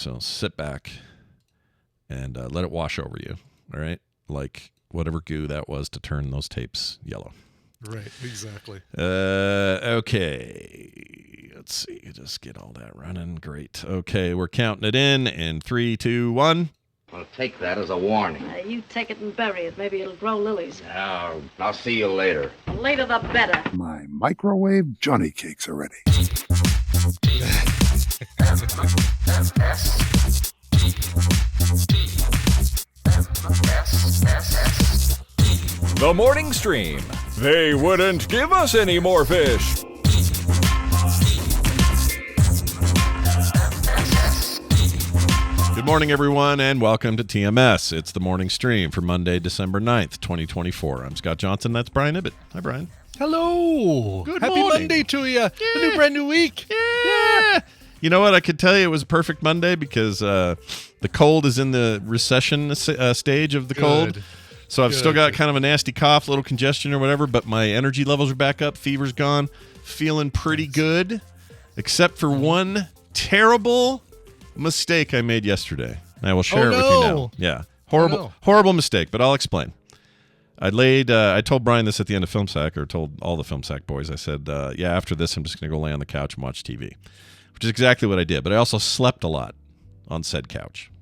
So sit back and let it wash over you, all right? Like whatever goo that was to turn those tapes yellow. Right, exactly. Okay. Let's see. Just get all that running. Great. Okay, we're counting it in 3, 2, 1. I'll take that as a warning. You take it and bury it. Maybe it'll grow lilies. Now, I'll see you later. The later the better. My microwave Johnny cakes are ready. The morning stream. They wouldn't give us any more fish. Good morning, everyone, and welcome to TMS. It's the morning stream for Monday, December 9th, 2024. I'm Scott Johnson. That's Brian Ibbett. Hi, Brian. Hello. Good Happy morning. Monday to you. A brand new week. Yeah. You know what? I could tell you it was a perfect Monday because the cold is in the recession stage of the cold. So I've still got kind of a nasty cough, little congestion or whatever, but my energy levels are back up. Fever's gone. Feeling pretty good, except for one terrible mistake I made yesterday. I will share it with you now. Yeah. Horrible mistake, but I'll explain. I told Brian this at the end of Film Sack, or told all the Film Sack boys. I said, after this, I'm just going to go lay on the couch and watch TV, which is exactly what I did. But I also slept a lot on said couch.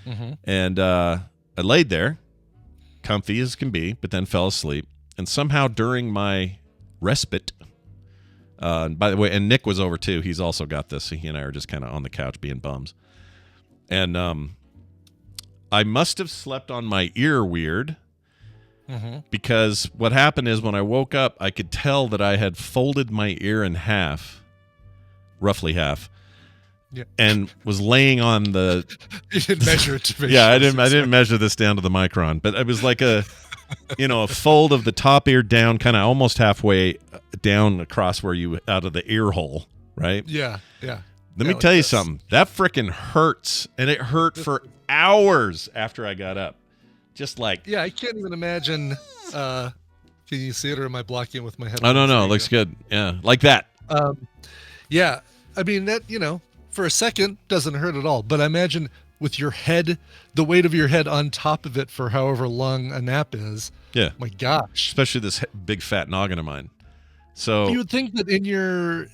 Mm-hmm. And I laid there, comfy as can be, but then fell asleep. And somehow during my respite, by the way, and Nick was over too. He's also got this. So he and I are just kind of on the couch being bums. And I must have slept on my ear weird. Mm-hmm. Because what happened is when I woke up, I could tell that I had folded my ear in half, roughly half, and was laying on the. You didn't measure it to make I didn't measure this down to the micron, but it was like a fold of the top ear down, kind of almost halfway down across where you out of the ear hole, right? Yeah. Let me tell you something. That frickin' hurts, and it hurt for hours after I got up. Just like... Yeah, I can't even imagine... can you see it, or am I blocking it with my head? Oh, no, it looks good. Yeah, like that. Yeah, I mean, that, for a second, doesn't hurt at all. But I imagine with your head, the weight of your head on top of it for however long a nap is. Yeah. My gosh. Especially this big fat noggin of mine. So... You would think that in your,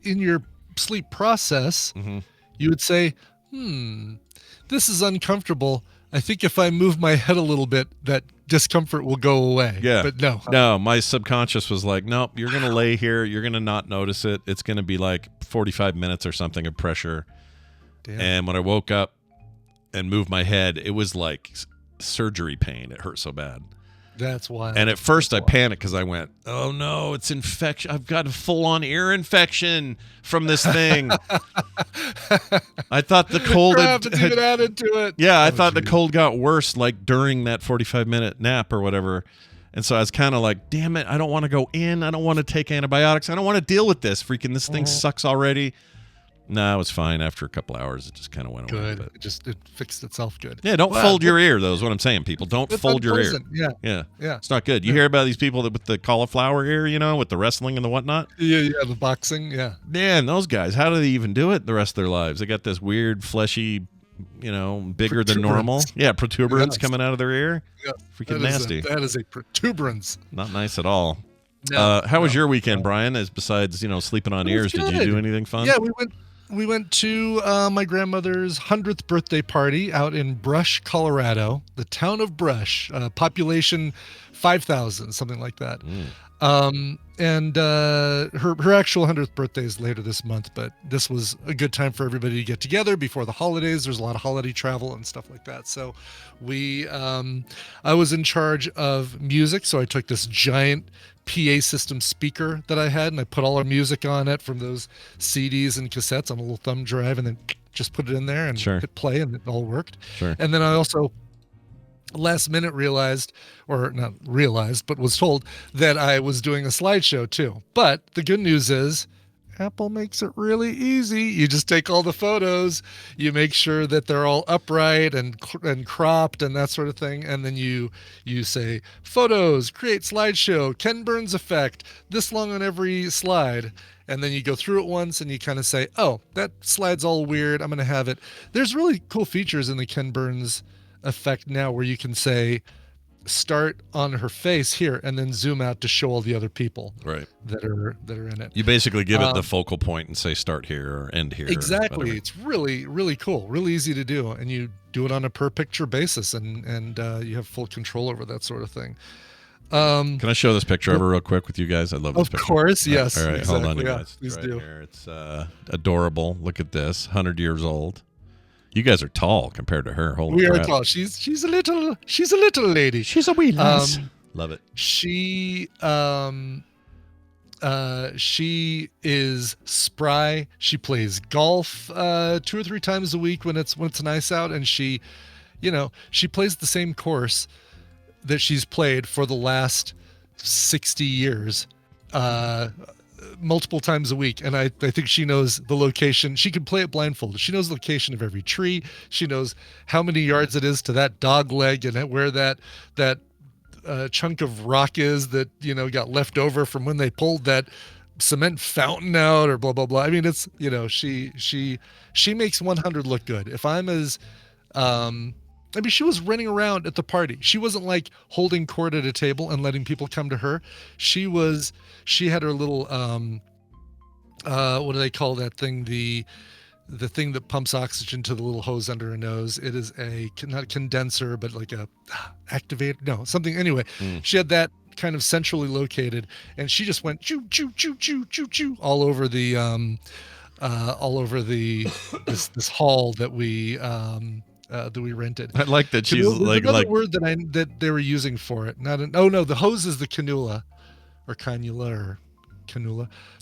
in your sleep process, mm-hmm. you would say, this is uncomfortable. I think if I move my head a little bit, that discomfort will go away. Yeah. But no. No, my subconscious was like, nope, you're going to lay here. You're going to not notice it. It's going to be like 45 minutes or something of pressure. Damn. And when I woke up and moved my head, it was like surgery pain. It hurt so bad. That's wild. And at first I panicked because I went, oh no, it's infection. I've got a full-on ear infection from this thing. I thought the cold had even added to it. Yeah, I thought the cold got worse like during that 45-minute nap or whatever. And so I was kind of like, damn it, I don't want to go in. I don't want to take antibiotics. I don't want to deal with this. This thing sucks already. No, it was fine. After a couple hours, it just kind of went away. Good. It fixed itself good. Yeah, don't fold your ear, though, is what I'm saying, people. Don't fold your ear. Yeah. It's not good. You hear about these people with the cauliflower ear, with the wrestling and the whatnot? Yeah, the boxing, yeah. Man, those guys, how do they even do it the rest of their lives? They got this weird, fleshy, bigger than normal. Yeah, protuberance coming out of their ear. Yeah. Freaking nasty. That is a protuberance. Not nice at all. No, how was your weekend, Brian, besides, sleeping on ears? Did you do anything fun? Yeah, we went to my grandmother's 100th birthday party out in Brush, Colorado, the town of Brush, population 5,000, something like that. And her actual 100th birthday is later this month, but this was a good time for everybody to get together before the holidays. There's a lot of holiday travel and stuff like that. So I was in charge of music, so I took this giant PA system speaker that I had, and I put all our music on it from those CDs and cassettes on a little thumb drive, and then just put it in there and hit play, and it all worked. Sure. And then I also last minute realized, or not realized, but was told that I was doing a slideshow too. But the good news is Apple makes it really easy. You just take all the photos, you make sure that they're all upright and cropped and that sort of thing, and then you say photos, create slideshow, Ken Burns effect, this long on every slide, and then you go through it once and you kind of say, oh, that slide's all weird, I'm going to have it. There's really cool features in the Ken Burns effect now where you can say start on her face here and then zoom out to show all the other people that are in it. You basically give it the focal point and say start here or end here. Exactly. It's really, really cool, really easy to do, and you do it on a per picture basis, and you have full control over that sort of thing. Can I show this picture over real quick with you guys? I love this picture. Of course, yes. All right, exactly, hold on, you guys. Please do. Here. It's adorable. Look at this, 100 years old. You guys are tall compared to her. Holy crap. We are tall. She's a little lady. She's a wee lass. Love it. She is spry. She plays golf 2 or 3 times a week when it's nice out, and she plays the same course that she's played for the last 60 years. Multiple times a week, and I think she knows the location. She can play it blindfolded. She knows the location of every tree. She knows how many yards it is to that dog leg and where that chunk of rock is that got left over from when they pulled that cement fountain out, or blah blah blah. I mean, it's she makes 100 look good. If I'm as she was running around at the party. She wasn't like holding court at a table and letting people come to her. She had her little, what do they call that thing? The thing that pumps oxygen to the little hose under her nose. It is not a condenser, but like a activator. No, something. Anyway, she had that kind of centrally located, and she just went choo choo choo choo choo choo all over the this hall that we rented. I like that she's another word that they were using for it. The hose is the cannula, or cannula,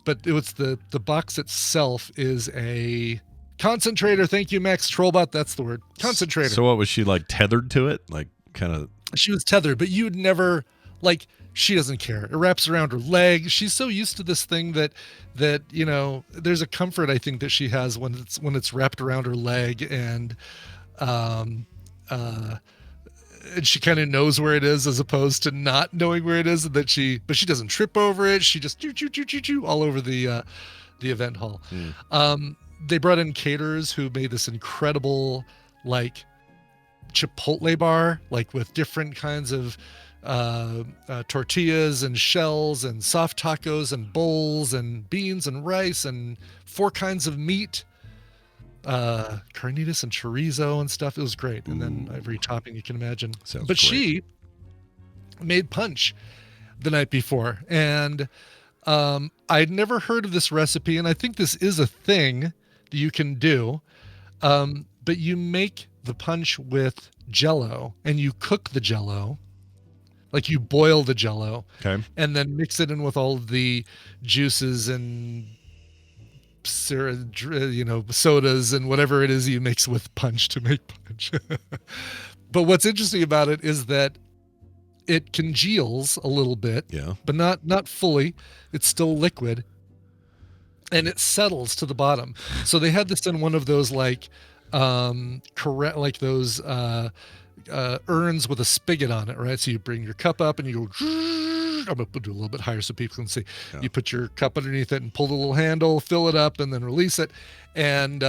but it was the box itself is a concentrator. Thank you, Max Trollbot. That's the word, concentrator. So what was she like, tethered to it, like kind of? She was tethered, but you'd never like. She doesn't care. It wraps around her leg. She's so used to this thing that there's a comfort I think that she has when it's wrapped around her leg, and she kind of knows where it is as opposed to not knowing where it is, and but she doesn't trip over it. She just choo all over the event hall. They brought in caterers who made this incredible like Chipotle bar, like with different kinds of tortillas and shells and soft tacos and bowls and beans and rice and 4 kinds of meat, carnitas and chorizo and stuff. It was great. And then every topping you can imagine. Sounds but great. She made punch the night before, and I'd never heard of this recipe, and I think this is a thing that you can do, but you make the punch with Jell-O, and you cook the Jell-O. Like you boil the Jell-O, okay, and then mix it in with all of the juices and sodas and whatever it is you mix with punch to make punch. But what's interesting about it is that it congeals a little bit, but not fully. It's still liquid, and it settles to the bottom. So they had this in one of those those urns with a spigot on it, right? So you bring your cup up and you go, I'm gonna do a little bit higher so people can see. You put your cup underneath it and pull the little handle, fill it up, and then release it, and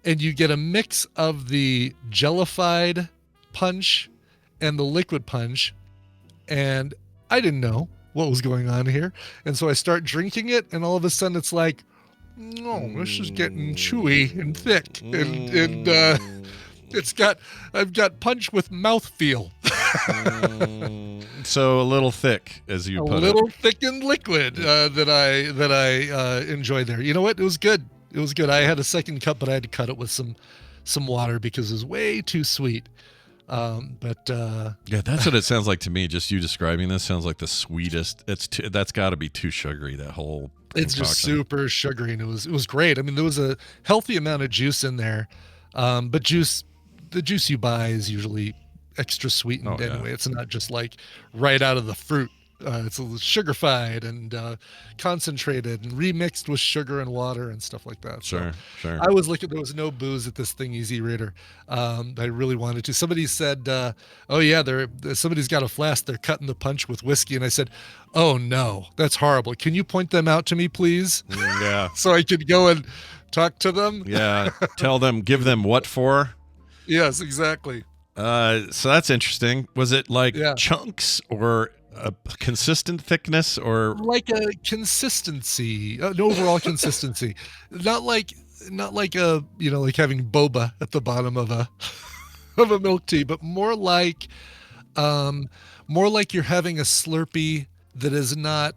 you get a mix of the jellified punch and the liquid punch. And I didn't know what was going on here, and so I start drinking it, and all of a sudden it's like, no, this is getting chewy and thick, and I've got punch with mouthfeel. So a little thick, as you put it. A little thick and liquid that I enjoyed there. You know what? It was good. It was good. I had a second cup, but I had to cut it with some water because it was way too sweet. Yeah, that's what it sounds like to me. Just you describing this sounds like the sweetest. That's got to be too sugary. That whole it's just super sugary, and it was great. I mean, there was a healthy amount of juice in there, but the juice you buy is usually extra sweetened anyway. It's not just like right out of the fruit. it's a little sugar-fied and concentrated and remixed with sugar and water and stuff like that. Sure. I was looking. There was no booze at this thing, Easy Reader. I really wanted to. Somebody said, "Oh yeah, somebody's got a flask. They're cutting the punch with whiskey." And I said, "Oh no, that's horrible. Can you point them out to me, please?" Yeah. So I could go and talk to them. Yeah. Tell them. Give them what for? Yes, exactly. So that's interesting. Was it like Yeah. chunks or a consistent thickness or Like a consistency, an overall consistency, not like a like having boba at the bottom of a of a milk tea, but more like you're having a Slurpee that is not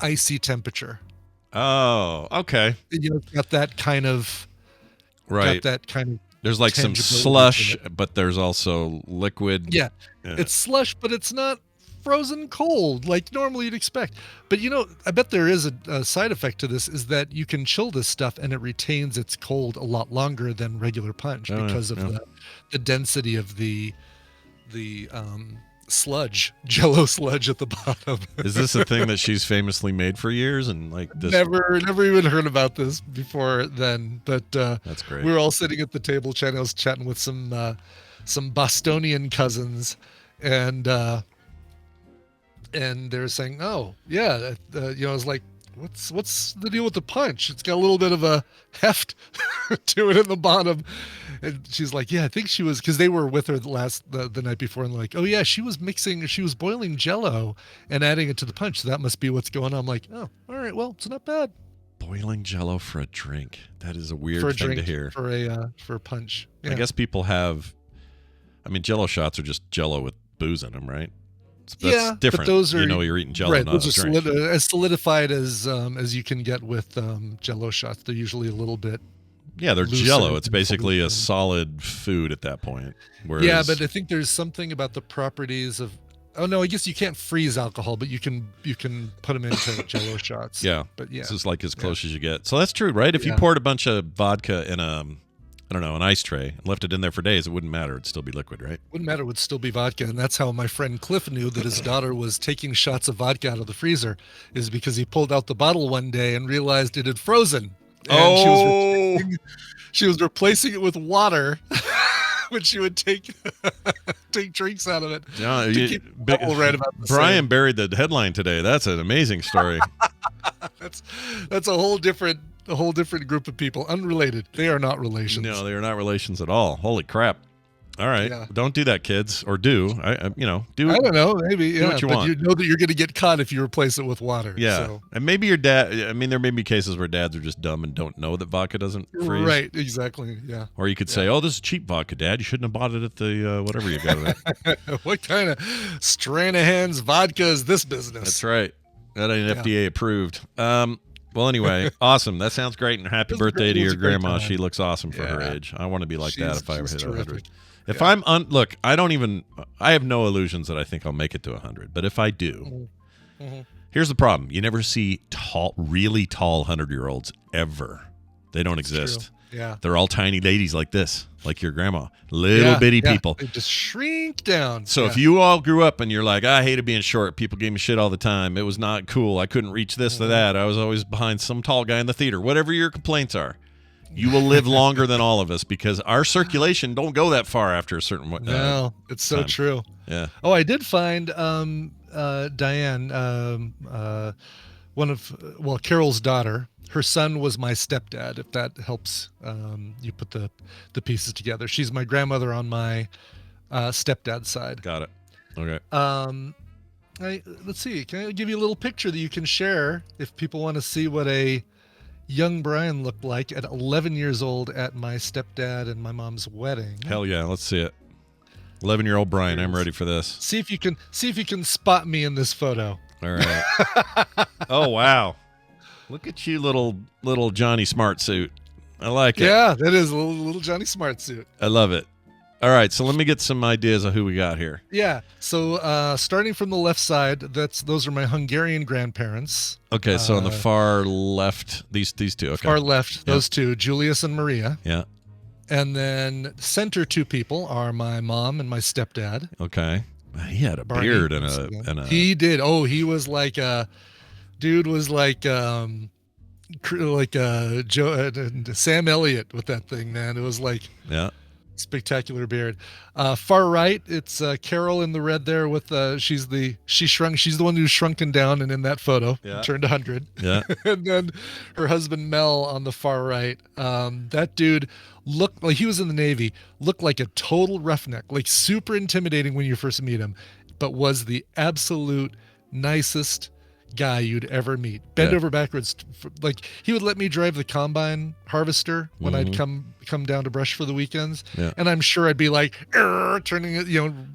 icy temperature. Oh, okay. It's got that kind of Right. There's like some tangibility slush, to it. but there's also liquid. Yeah, it's slush, but it's not frozen cold like normally you'd expect. But I bet there is a side effect to this, is that you can chill this stuff and it retains its cold a lot longer than regular punch because of the density of the sludge, Jello sludge at the bottom. Is this a thing that she's famously made for years and like this? Never even heard about this before then. But That's great. we were all sitting at the table chatting. I was chatting with some Bostonian cousins, and they were saying, "Oh, yeah," I was like, "What's the deal with the punch? It's got a little bit of a heft to it in the bottom." And she's like, "Yeah, I think she was," because they were with her the night before, and like, "Oh yeah, she was boiling Jello and adding it to the punch. So that must be what's going on." I'm like, "Oh, all right, well, it's not bad." Boiling Jello for a drink. That is a weird For a thing drink, to hear. for a punch. Yeah. I guess people have. I mean, Jello shots are just Jello with booze in them, right? That's Yeah, different. but those are you're eating Jello, right. not Those a are drink. as solidified as you can get with Jello shots. They're usually a little bit. Yeah, they're looser Jello. It's than basically a solid. solid food at that point. Whereas, Yeah, but I think there's something about the properties of. Oh no, I guess you can't freeze alcohol, but you can put them into Jello shots. yeah, But yeah, this is like as close as you get. So that's true, right? If you Yeah. poured a bunch of vodka in an ice tray and left it in there for days, it wouldn't matter. It'd still be liquid, right? wouldn't matter. It would still be vodka, and that's how my friend Cliff knew that his daughter was taking shots of vodka out of the freezer, is because he pulled out the bottle one day and realized it had frozen. And she was replacing it with water when she would take drinks out of it. Yeah, To keep the bubble right about the Brian same. buried the headline today. That's an amazing story. That's a whole different group of people, unrelated. They are not relations. No, they are not relations at all. Holy crap! All right, Yeah. don't do that, kids, or do do? I don't know, maybe Do yeah, what you but want. you know that you're going to get caught if you replace it with water. Yeah, so. and maybe your dad. I mean, there may be cases where dads are just dumb and don't know that vodka doesn't freeze. Right, exactly. Yeah. Or you could say, "Oh, this is cheap vodka, Dad. You shouldn't have bought it at the whatever you got it at." What kind of Stranahan's vodka is this business? That's right. That ain't Yeah. FDA approved. Well, anyway, awesome. That sounds great, and happy It was a birthday great- to it was your a great grandma. time. She looks awesome for her Yeah. age. I want to be like that if I ever She's hit 100. terrific. If Yeah. I'm look, I have no illusions that I think I'll make it to 100. But if I do, Mhm. here's the problem: you never see really tall 100-year-olds ever. They don't exist. True. Yeah. They're all tiny ladies like this, like your grandma, little bitty people. They just shrink down. So if you all grew up and you're like, I hated being short, people gave me shit all the time, it was not cool, I couldn't reach this or that, I was always behind some tall guy in the theater, whatever your complaints are, you will live longer than all of us because our circulation don't go that far after a certain no, it's so time. true. Yeah. Oh, I did find Diane, Carol's daughter. Her son was my stepdad. If that helps, you put the pieces together. She's my grandmother on my stepdad's side. Got it. Okay. Let's see. Can I give you a little picture that you can share if people want to see what a young Brian looked like at 11 years old at my stepdad and my mom's wedding? Hell yeah, let's see it. 11-year-old Brian, I'm ready for this. See if you can spot me in this photo. All right. Oh wow. Look at you, little Johnny Smartsuit. I like it. Yeah, that is a little Johnny Smartsuit. I love it. All right, so let me get some ideas of who we got here. Yeah. So starting from the left side, those are my Hungarian grandparents. Okay, so on the far left, these two. Okay. Far left, those two, Julius and Maria. Yeah. And then center two people are my mom and my stepdad. Okay. He had a Barney, beard and a. He did. Oh, he was like dude was like Joe Sam Elliott with that thing, man. It was like spectacular beard. Far right, it's Carol in the red there with she's the one who's shrunken down and in that photo turned 100. Yeah. And then her husband Mel on the far right. That dude looked like he was in the Navy, looked like a total roughneck, like super intimidating when you first meet him, but was the absolute nicest guy you'd ever meet. Bend over backwards, like he would let me drive the combine harvester when I'd come down to Brush for the weekends, and I'm sure I'd be like turning it,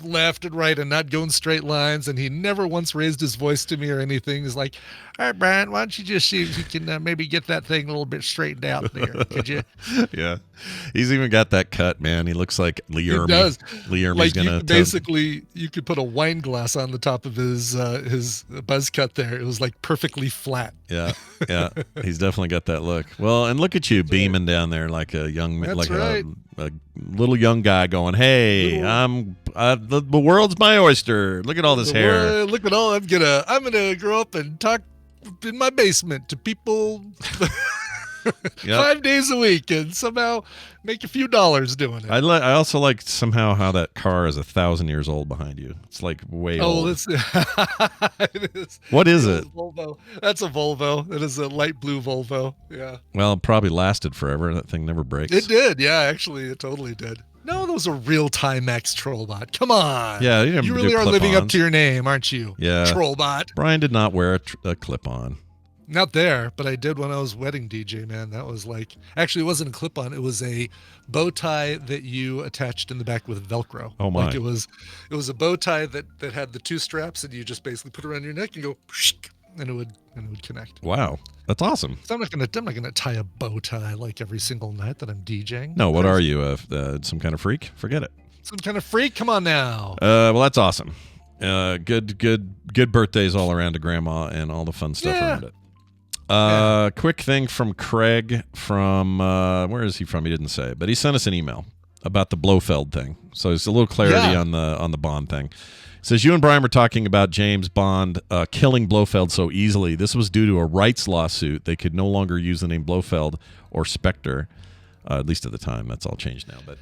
left and right and not going straight lines, and he never once raised his voice to me or anything. He's like, all right, Brian, why don't you just see if you can maybe get that thing a little bit straightened out there, could you? Yeah, he's even got that cut, man. He looks like Lee Ermey. He does. Lee Ermey's like gonna basically you could put a wine glass on the top of his buzz cut there. It was like perfectly flat. Yeah, he's definitely got that look. Well, and look at you beaming down there like a young, a little young guy going, "Hey, the world's my oyster. Look at all this hair. Look at all I'm gonna grow up and talk in my basement to people 5 days a week and somehow make a few dollars doing it." I also like somehow how that car is 1,000 years old behind you. It's like way old. It is. What is it? Volvo. That's a Volvo. It is a light blue Volvo. Yeah. Well, it probably lasted forever. That thing never breaks. It did. Yeah, actually, it totally did. No, those are real Timex Trollbot. Come on. Yeah, you really are living up to your name, aren't you? Yeah. Trollbot. Brian did not wear a clip-on. Not there, but I did when I was wedding DJ, man. That was like, actually, it wasn't a clip-on. It was a bow tie that you attached in the back with Velcro. Oh my! Like it was a bow tie that had the two straps, and you just basically put it around your neck and go, and it would connect. Wow, that's awesome. So I'm not gonna tie a bow tie like every single night that I'm DJing. No, what are you? Some kind of freak? Forget it. Some kind of freak? Come on now. Well, that's awesome. Good birthdays all around to Grandma and all the fun stuff around it. Quick thing from Craig from where is he from? He didn't say, but he sent us an email about the Blofeld thing. So there's a little clarity on the Bond thing. It says, you and Brian were talking about James Bond killing Blofeld so easily. This was due to a rights lawsuit. They could no longer use the name Blofeld or Spectre, at least at the time. That's all changed now. But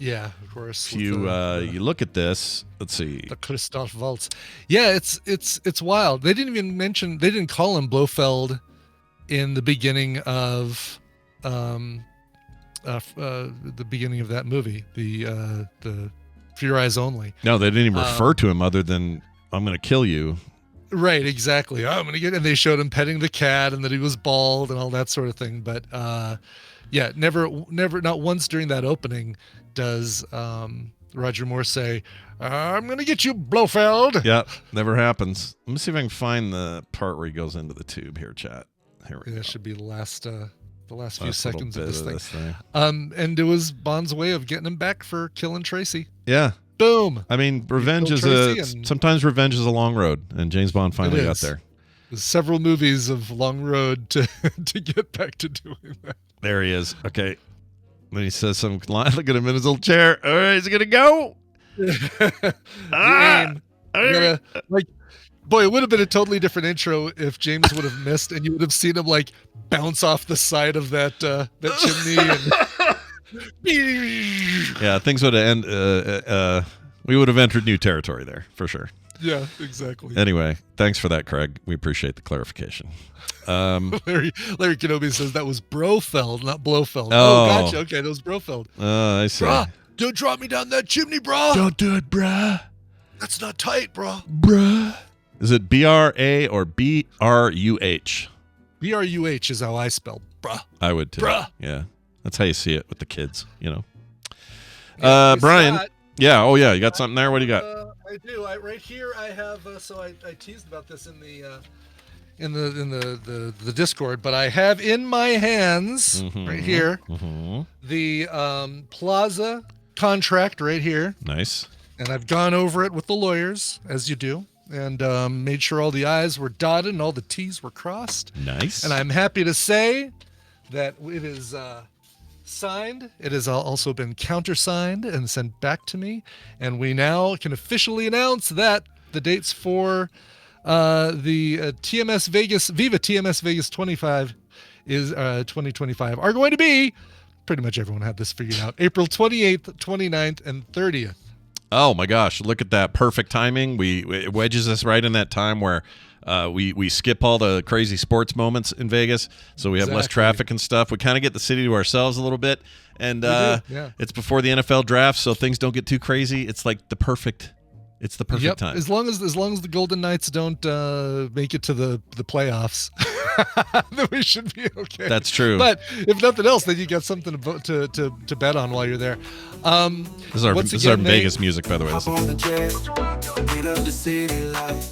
yeah, of course. If you look at this, let's see. The Christoph Waltz. Yeah, it's wild. They didn't call him Blofeld in the beginning of the beginning of that movie, the For Your Eyes Only. No, they didn't even refer to him other than "I'm going to kill you." Right, exactly. I'm going to get, and they showed him petting the cat and that he was bald and all that sort of thing. But yeah, never, not once during that opening does Roger Moore say, "I'm going to get you, Blofeld." Yeah, never happens. Let me see if I can find the part where he goes into the tube here, chat. Here we go. That should be the last few seconds of this thing. And it was Bond's way of getting him back for killing Tracy. Yeah. Boom. I mean, sometimes revenge is a long road, and James Bond finally got there. There's several movies of long road to get back to doing that. There he is. Okay. Then he says some line. Look at him in his little chair. All right, is he gonna go? Boy, it would have been a totally different intro if James would have missed and you would have seen him like bounce off the side of that chimney. And yeah, things would have ended. We would have entered new territory there for sure. Yeah, exactly. Anyway, thanks for that, Craig. We appreciate the clarification. Larry Kenobi says that was Brofeld, not Blofeld. Oh, gotcha. Okay, that was Brofeld. I see. Bruh, don't drop me down that chimney, bruh. Don't do it, bruh. That's not tight, bruh. Bruh. Is it BRA or BRUH? BRUH is how I spell bruh. I would too. Bruh. Yeah. That's how you see it with the kids, you know. Yeah, Brian. Yeah. Oh, yeah. You got something there? What do you got? I do. Right here I have. So I teased about this in the Discord, but I have in my hands right here the Plaza contract right here. Nice. And I've gone over it with the lawyers, as you do, and made sure all the I's were dotted and all the T's were crossed. Nice. And I'm happy to say that it is signed. It has also been countersigned and sent back to me. And we now can officially announce that the dates for the TMS Vegas, Viva TMS Vegas 25 is 2025 are going to be, pretty much everyone had this figured out, April 28th, 29th, and 30th. Oh my gosh, look at that perfect timing. It wedges us right in that time where we skip all the crazy sports moments in Vegas, so we have less traffic and stuff. We kind of get the city to ourselves a little bit, and it's before the NFL draft, so things don't get too crazy. It's like the perfect time. As long as the Golden Knights don't make it to the playoffs, then we should be okay. That's true. But if nothing else, then you got something to bet on while you're there. This is our Vegas music, by the way.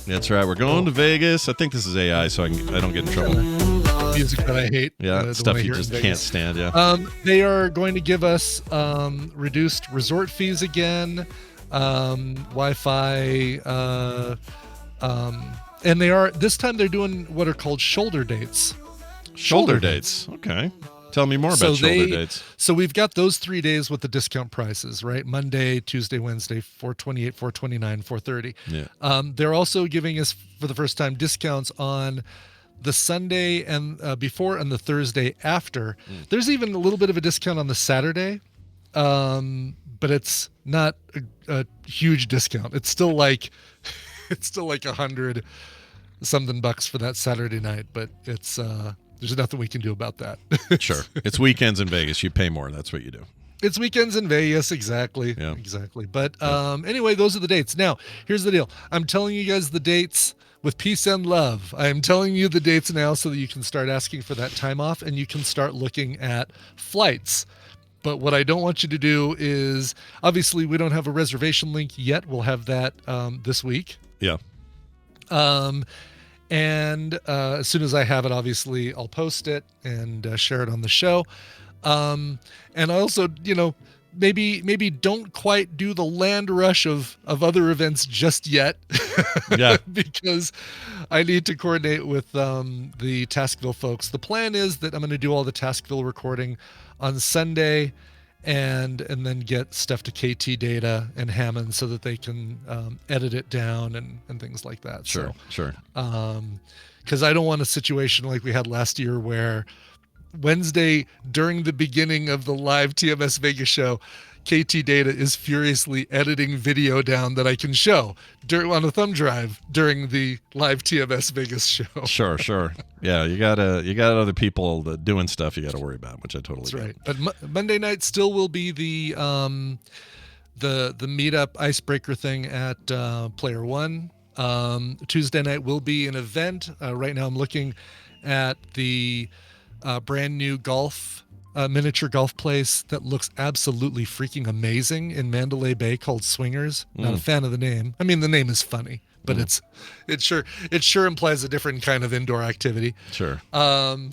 That's right. We're going to Vegas. I think this is AI, so I don't get in trouble. Music that I hate. Yeah, stuff you just can't stand. Yeah. They are going to give us reduced resort fees again. Wi-Fi, and this time they're doing what are called shoulder dates. Shoulder dates. Okay. Tell me more about shoulder dates. So we've got those 3 days with the discount prices, right? Monday, Tuesday, Wednesday, $428, $429, $430. Yeah. They're also giving us, for the first time, discounts on the Sunday and before and the Thursday after. There's even a little bit of a discount on the Saturday. But it's not a huge discount. It's still like $100 something for that Saturday night, but it's there's nothing we can do about that. Sure. It's weekends in Vegas. You pay more. That's what you do. It's weekends in Vegas. Exactly. Yeah. Exactly. But anyway, those are the dates. Now, here's the deal. I'm telling you guys the dates with peace and love. I am telling you the dates now so that you can start asking for that time off and you can start looking at flights. But what I don't want you to do is, obviously, we don't have a reservation link yet. We'll have that this week. Yeah. And as soon as I have it, obviously, I'll post it and share it on the show. And I also, maybe don't quite do the land rush of other events just yet. Yeah. Because I need to coordinate with the Taskville folks. The plan is that I'm going to do all the Taskville recording on Sunday and then get stuff to KT Data and Hammond so that they can edit it down and things like that. Sure. Because I don't want a situation like we had last year where Wednesday during the beginning of the live TMS Vegas show, KT Data is furiously editing video down that I can show on a thumb drive during the live TMS Vegas show. Sure. Yeah, you got other people doing stuff you got to worry about, which I totally get. Right. But Monday night still will be the meetup icebreaker thing at Player One. Tuesday night will be an event. Right now I'm looking at the brand new miniature golf place that looks absolutely freaking amazing in Mandalay Bay called Swingers. Not a fan of the name. I mean, the name is funny, but it sure implies a different kind of indoor activity. Sure. And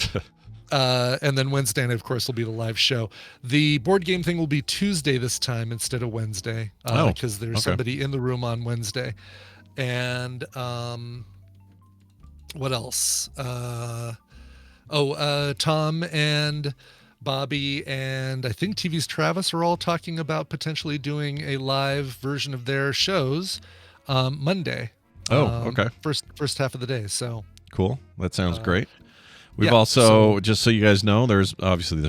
then Wednesday night, of course, will be the live show. The board game thing will be Tuesday this time instead of Wednesday because there's somebody in the room on Wednesday. And what else? Tom and Bobby and I think TV's Travis are all talking about potentially doing a live version of their shows Monday. Okay. First half of the day. So cool. That sounds great. We've also, just so you guys know, there's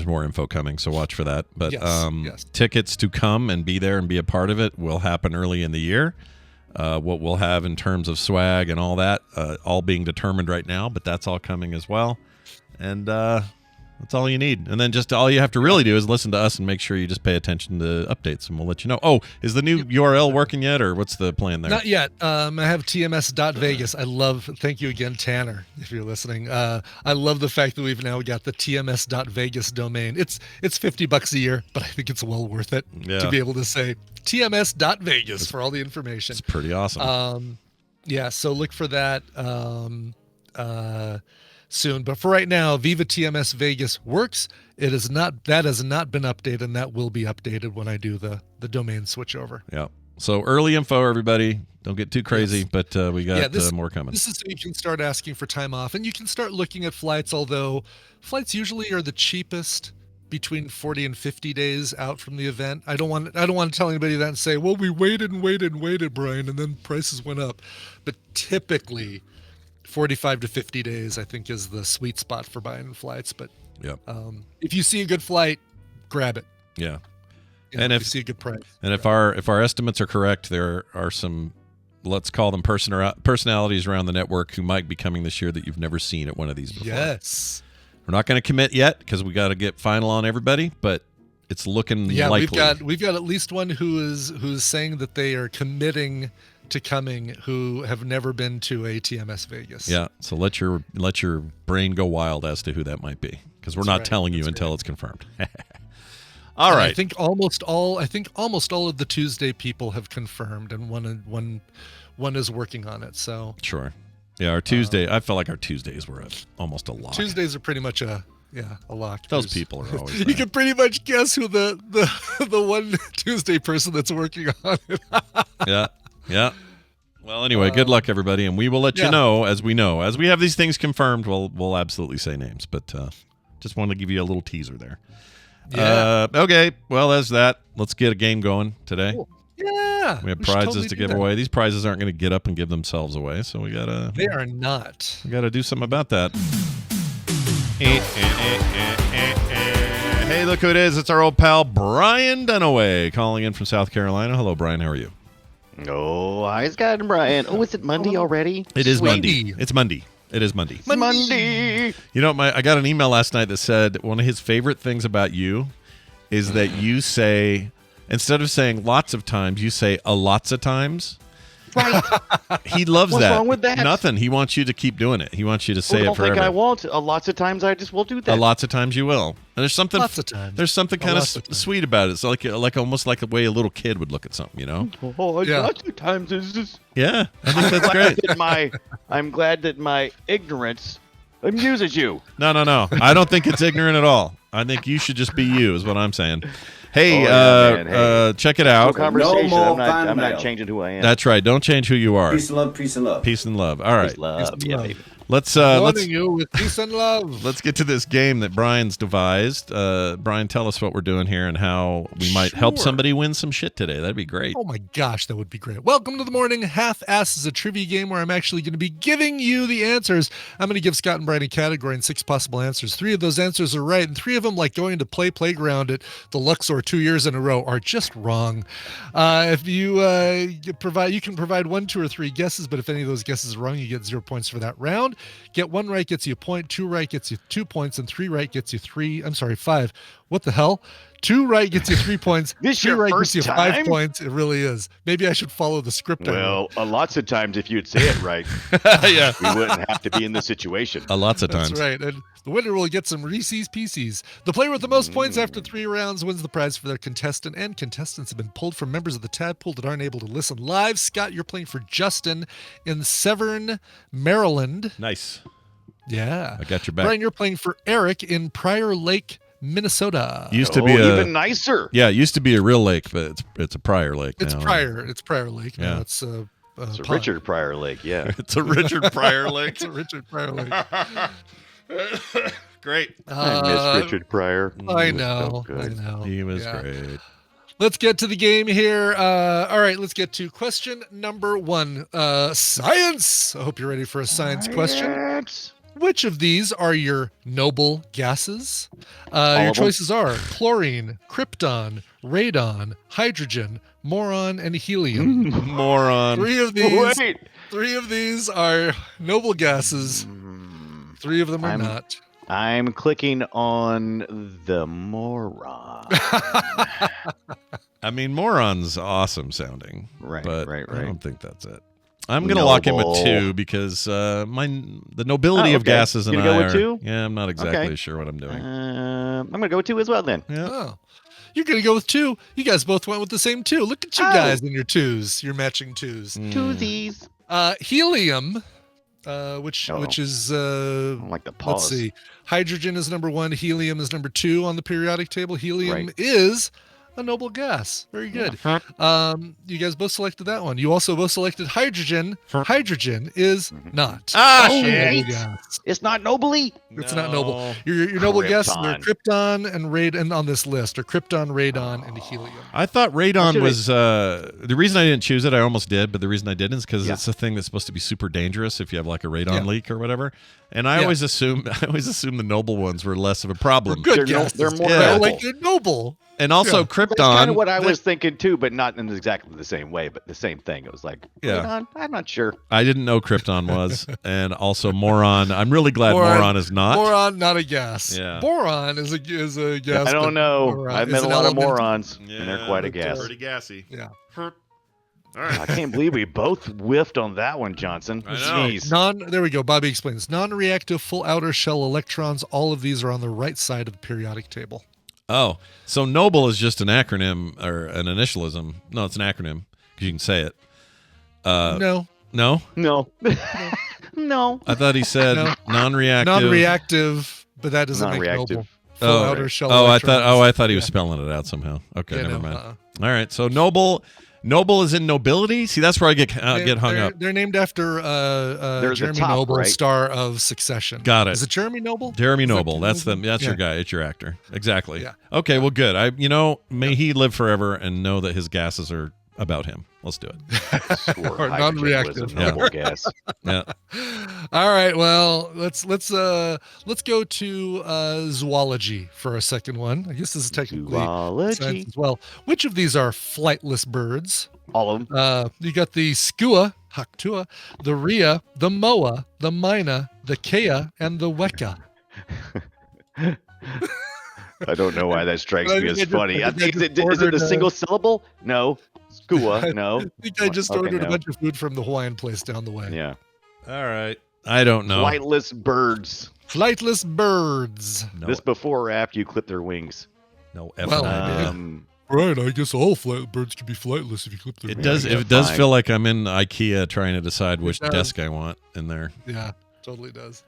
more info coming, so watch for that. But yes. Tickets to come and be there and be a part of it will happen early in the year. What we'll have in terms of swag and all that, all being determined right now, but that's all coming as well. And that's all you need. And then just all you have to really do is listen to us and make sure you just pay attention to updates, and we'll let you know. Oh, is the new URL working yet, or what's the plan there? Not yet. I have TMS.Vegas. Thank you again, Tanner, if you're listening. I love the fact that we've now got the TMS.Vegas domain. It's $50 a year, but I think it's well worth it to be able to say TMS.Vegas for all the information. It's pretty awesome. So look for that. Soon, but for right now, Viva TMS Vegas works. That has not been updated, and that will be updated when I do the domain switch over. Yeah. So early info, everybody. Don't get too crazy, but we got more coming. This is so you can start asking for time off, and you can start looking at flights. Although flights usually are the cheapest between 40 and 50 days out from the event. I don't want to tell anybody that and say, well, we waited and waited and waited, Brian, and then prices went up. But typically 45 to 50 days, I think, is the sweet spot for buying flights. But if you see a good flight, grab it. Yeah. And if you see a good price. And if our estimates are correct, there are some, let's call them personalities around the network who might be coming this year that you've never seen at one of these before. Yes. We're not going to commit yet because we got to get final on everybody, but it's looking likely. We've got at least one who's saying that they are committing to coming who have never been to a TMS Vegas. Yeah, so let your brain go wild as to who that might be, because we're not telling you until it's confirmed. All right. I think almost all of the Tuesday people have confirmed, and one is working on it. So sure. Yeah, our Tuesday. I felt like our Tuesdays were almost a lock. Tuesdays are pretty much a lock. Those people are always. You can pretty much guess who the one Tuesday person that's working on it. Yeah. Well, anyway, good luck, everybody, and we will let you know as we have these things confirmed. We'll absolutely say names, but just wanted to give you a little teaser there. Yeah. Okay. Well, that's that. Let's get a game going today. Cool. Yeah. We have prizes to give away. These prizes aren't going to get up and give themselves away, so we gotta. They are not. We gotta do something about that. Hey, look who it is! It's our old pal Brian Dunaway calling in from South Carolina. Hello, Brian. How are you? Oh, hi, Scott and Brian. Oh, is it Monday already? It is Monday. It's Monday. It is Monday. Monday. You know, I got an email last night that said one of his favorite things about you is that you say, instead of saying lots of times, you say Alottsatimes. Right. He loves that. What's wrong with that? Nothing. He wants you to keep doing it. He wants you to say it forever. I don't think I won't. Lots of times I just will do that. Lots of times you will. And there's something. Lots of times. There's something kind of sweet about it. It's like almost like the way a little kid would look at something, you know? Lots of times is just. Yeah, I think that's great. I'm glad that my ignorance amuses you. No. I don't think it's ignorant at all. I think you should just be you, is what I'm saying. Hey, check it out. No conversation. I'm not changing who I am. That's right. Don't change who you are. Peace and love. Peace and love. Peace and love. All right. Peace, love. Yeah, baby. Let's you with peace and love. Let's get to this game that Brian's devised. Brian, tell us what we're doing here and how we might help somebody win some shit today. That'd be great. Oh my gosh, that would be great. Welcome to the Morning Half-Ass, is a trivia game where I'm actually going to be giving you the answers. I'm going to give Scott and Brian a category and 6 possible answers. 3 of those answers are right, and 3 of them, like going to Playground at the Luxor 2 years in a row, are just wrong. If you can provide 1, 2, or 3 guesses, but if any of those guesses are wrong, you get 0 points for that round. Get 1 right gets you a point, 2 right gets you 2 points, and 3 right gets you 5. What the hell? 2 right gets you 3 points. 3 right gets you 5 points. It really is. Maybe I should follow the script. Well, lots of times if you'd say it right, yeah, we wouldn't have to be in this situation. Lots of times. That's right. And the winner will get some Reese's Pieces. The player with the most points after 3 rounds wins the prize for their contestant, and contestants have been pulled from members of the Tadpool that aren't able to listen live. Scott, you're playing for Justin in Severn, Maryland. Nice. Yeah. I got your back. Brian, you're playing for Eric in Prior Lake, Minnesota. Used to be even nicer. Yeah, it used to be a real lake, but it's a Prior Lake now. It's Prior Lake. Yeah. Now it's a Richard Prior Lake, yeah. It's a Richard Prior Lake. It's a Richard Prior Lake. Great. I miss Richard Pryor. I know. I know. He was great. Let's get to the game here. All right, let's get to question number 1. Science. I hope you're ready for a science question. Which of these are your noble gases? Your choices are chlorine, krypton, radon, hydrogen, moron, and helium. Moron. 3 of these. Wait. 3 of these are noble gases. 3 of them are not. I'm clicking on the moron. I mean, moron's awesome sounding. Right, but right. I don't think that's it. I'm going to lock in with 2 because the nobility of gases and I go with 2? Yeah, I'm not exactly sure what I'm doing. I'm going to go with 2 as well then. Yeah. Oh. You're going to go with 2. You guys both went with the same 2. Look at you guys in your 2s. Your matching 2s. Twosies. Helium, which is like the pause. Let's see. Hydrogen is number 1. Helium is number 2 on the periodic table. Helium is a noble gas. Very good. You guys both selected that one. You also both selected hydrogen. Hydrogen is not. Shit. Gas. It's not nobly. It's not noble. Your noble guesses are Krypton. krypton and radon on this list, or krypton, radon, and helium. I thought radon was the reason I didn't choose it. I almost did, but the reason I didn't is because it's a thing that's supposed to be super dangerous if you have like a radon leak or whatever. And I always assume the noble ones were less of a problem. Good They're more noble. Like they're noble. And also krypton. That's kind of what I was thinking too, but not in exactly the same way, but the same thing. It was like, I'm not sure. I didn't know krypton was, and also moron. I'm really glad moron is not. Moron, not a gas. Yeah. Boron is a gas. I don't know. Moron I've is met a an lot of element. morons, and they're quite a gas. Pretty gassy. Yeah. All right. I can't believe we both whiffed on that one, Johnson. I know. Jeez. There we go. Bobby explains. Non-reactive full outer shell electrons. All of these are on the right side of the periodic table. Oh, so noble is just an acronym or an initialism. No, it's an acronym because you can say it. No. No? No. No. I thought he said non-reactive. Non-reactive, but that doesn't make Non-reactive. noble. Full outer shell I electrons. thought he was spelling it out somehow. Okay, never mind. Uh-uh. All right, so noble is in nobility. See, that's where I get hung up. They're named after Jeremy Noble, right? star of Succession. Got it. Is it Jeremy Noble? Jeremy Noble. That's your guy. It's your actor. Exactly. Yeah. Okay. Well, good. May he live forever and know that his gases are about him. Let's do it. Or non-reactive. Noble gas. Yeah. All right. Well, let's go to zoology for our second one. I guess this is technically Zoology. science as well. Which of these are flightless birds? All of them. You got the skua, Haktua, the rhea, the moa, the mina, the kea, and the weka. I don't know why that strikes me as funny. I think Is I it just a ordered, single syllable? No. Skua, no. I think I just ordered a bunch of food from the Hawaiian place down the way. Yeah. All right. I don't know. Flightless birds. Flightless birds. No, This before or after you clip their wings? no Well, idea. Right, I guess all birds can be flightless if you clip their It wings. does. Yeah, It does fine. feel like I'm in IKEA trying to decide which does. desk I want in there. Yeah, totally does.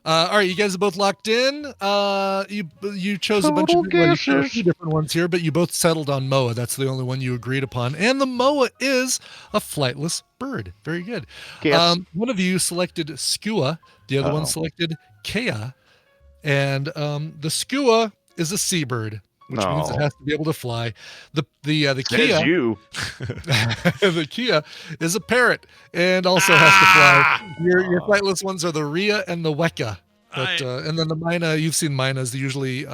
All right, you guys are both locked in. You chose a bunch of you chose a few different ones here, but you both settled on moa. That's the only one you agreed upon. And the moa is a flightless bird. Very good. Yes. One of you selected skua. The other one selected kea. And the skua is a seabird, which means it has to be able to fly. The Says kea, you. the kea is a parrot and also has to fly. Your flightless ones are the rhea and the weka. But, and then the mina, you've seen minas. They're usually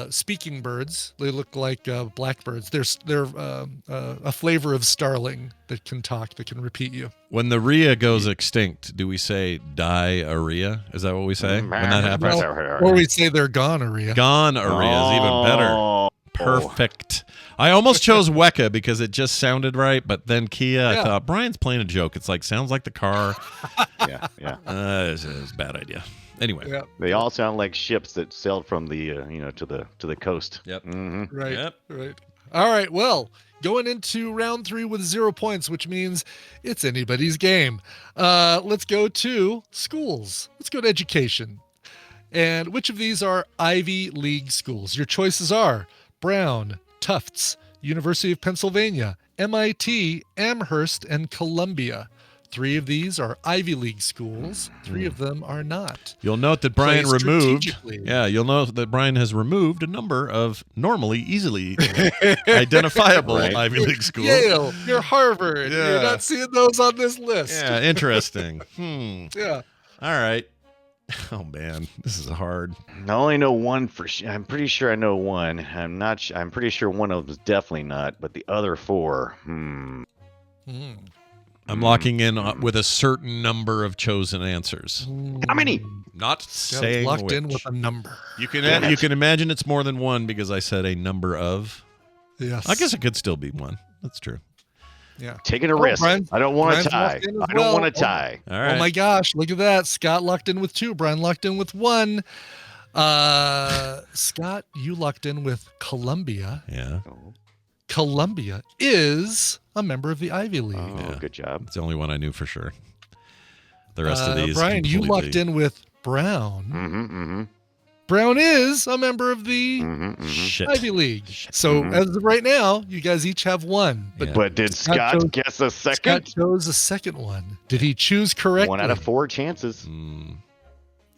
speaking birds. They look like blackbirds. They're a flavor of starling that can talk, that can repeat you. When the rhea goes extinct, do we say diarrhea? Is that what we say when that happens? Or we say they're gonorrhea. Gonorrhea is even better. Perfect. I almost chose Weka because it just sounded right, but then Kia, I thought Brian's playing a joke. It's like sounds like the car. Yeah. It's a bad idea. Anyway, They all sound like ships that sailed from the to the coast. Yep. Mm-hmm. Right. Yep. Right. All right. Well, going into round 3 with 0 points, which means it's anybody's game. Let's go to schools. Let's go to education. And which of these are Ivy League schools? Your choices are Brown, Tufts, University of Pennsylvania, MIT, Amherst, and Columbia. 3 of these are Ivy League schools. 3 of them are not. You'll note that Brian Play removed. strategically. Yeah, you'll note that Brian has removed a number of normally easily identifiable Ivy League schools. Yale, you're Harvard. Yeah. You're not seeing those on this list. Yeah, interesting. Yeah. All right. Oh man, this is hard. I only know one for sure. I'm pretty sure I know one. I'm not. I'm pretty sure one of them is definitely not. But the other 4. Mm. I'm locking in with a certain number of chosen answers. How many? Not saying locked which. in with a number. You can imagine it's more than one because I said a number of. Yes. I guess it could still be one. That's true. Yeah. Taking a risk. I don't want to Brian's tie. locked in as I don't well. want to tie. All right. Oh my gosh, look at that. Scott locked in with 2. Brian locked in with 1. Scott, you locked in with Columbia. Yeah. Columbia is a member of the Ivy League. Oh, good job. It's the only one I knew for sure. The rest of these. Brian, you completely- locked in with Brown. Mm-hmm. Brown is a member of the Shit. Ivy League. So as of right now, you guys each have one. But, Yeah. But did Scott guess a second? Scott chose a second one. Did he choose correctly? 1 out of 4 chances.